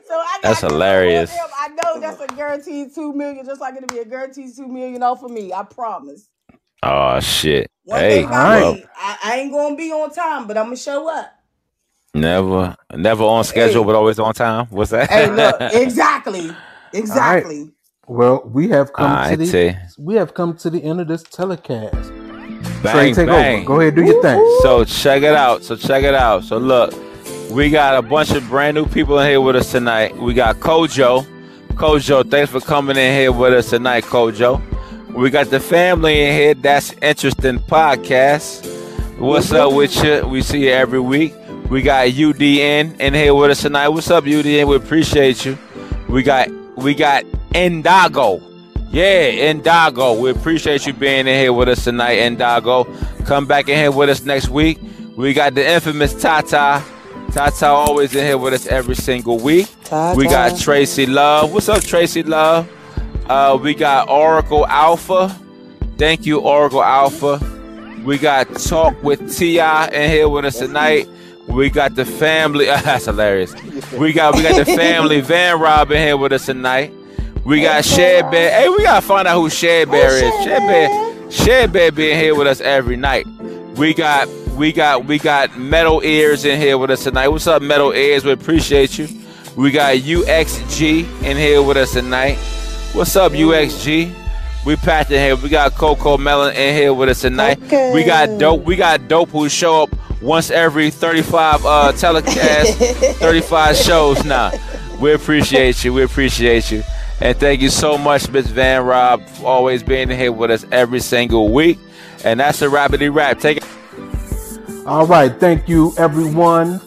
so I That's got to reward hilarious. him. I know that's a guaranteed $2 million, just like it'll be a guaranteed $2 million off for me. I promise. Oh shit! One thing Hey, All about right. well, me, I ain't gonna be on time, but I'm gonna show up. never on schedule, Hey, but always on time. What's that? hey, look, exactly, All right. exactly. Well, we have come to I tell you. the end of this telecast. Trey, Bang take over. Go bang. ahead, do your thing. So check it out. So look, we got a bunch of brand new people in here with us tonight. We got Kojo. Kojo, thanks for coming in here with us tonight, Kojo. We got the family in here. That's Interesting Podcast. What's up with you? We see you every week. We got UDN in here with us tonight. What's up, UDN? We appreciate you. We got Endago. Yeah, Endago. We appreciate you being in here with us tonight, Endago. Come back in here with us next week. We got the infamous Tata. Tata always in here with us every single week. Ta-ta. We got Tracy Love. What's up, Tracy Love? We got Oracle Alpha. Thank you, Oracle Alpha. We got Talk with T.I. in here with us tonight. We got the family. That's hilarious. We got the family Van Rob in here with us tonight. We got Shed Bear. Hey, we gotta find out who Shed Bear is. Shed Bear being here with us every night. We got Metal Ears in here with us tonight. What's up, Metal Ears? We appreciate you. We got UXG in here with us tonight. What's up, UXG? We packed in here. We got Coco Melon in here with us tonight. Okay. We got Dope who show up once every 35 telecasts, 35 shows now. We appreciate you. And thank you so much, Miss Van Rob, for always being here with us every single week. And that's a Rabbity Rap. Take it. All right. Thank you, everyone,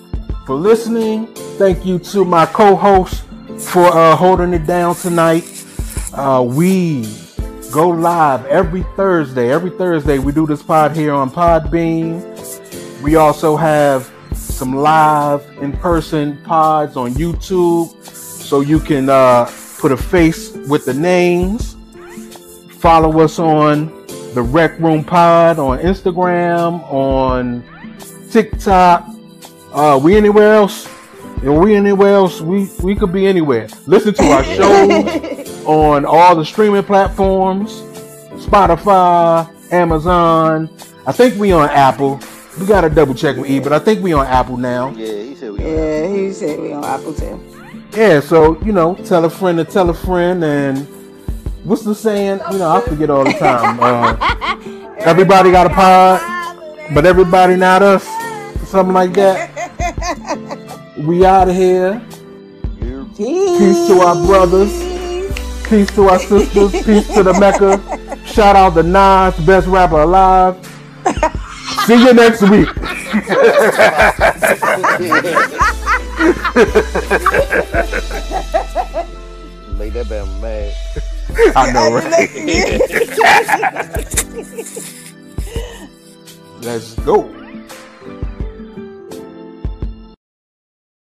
for listening. Thank you to my co-host for holding it down tonight. We go live every Thursday. Every Thursday, we do this pod here on Podbean. We also have some live in-person pods on YouTube, so you can put a face with the names. Follow us on the Rec Room Pod on Instagram, on TikTok. We anywhere else? If we anywhere else, we could be anywhere. Listen to our shows on all the streaming platforms, Spotify, Amazon. I think we on Apple. We gotta double check with E, but I think we on Apple now. Yeah, he said we. Yeah, he said we on Apple too. Yeah, so tell a friend to tell a friend, and what's the saying? I forget all the time. Everybody got a pod, but everybody not us. Something like that. We out of here. Peace to our brothers. Peace to our sisters. Peace to the Mecca. Shout out to Nas, best rapper alive. See you next week. Make that man mad. I know, right? Let's go.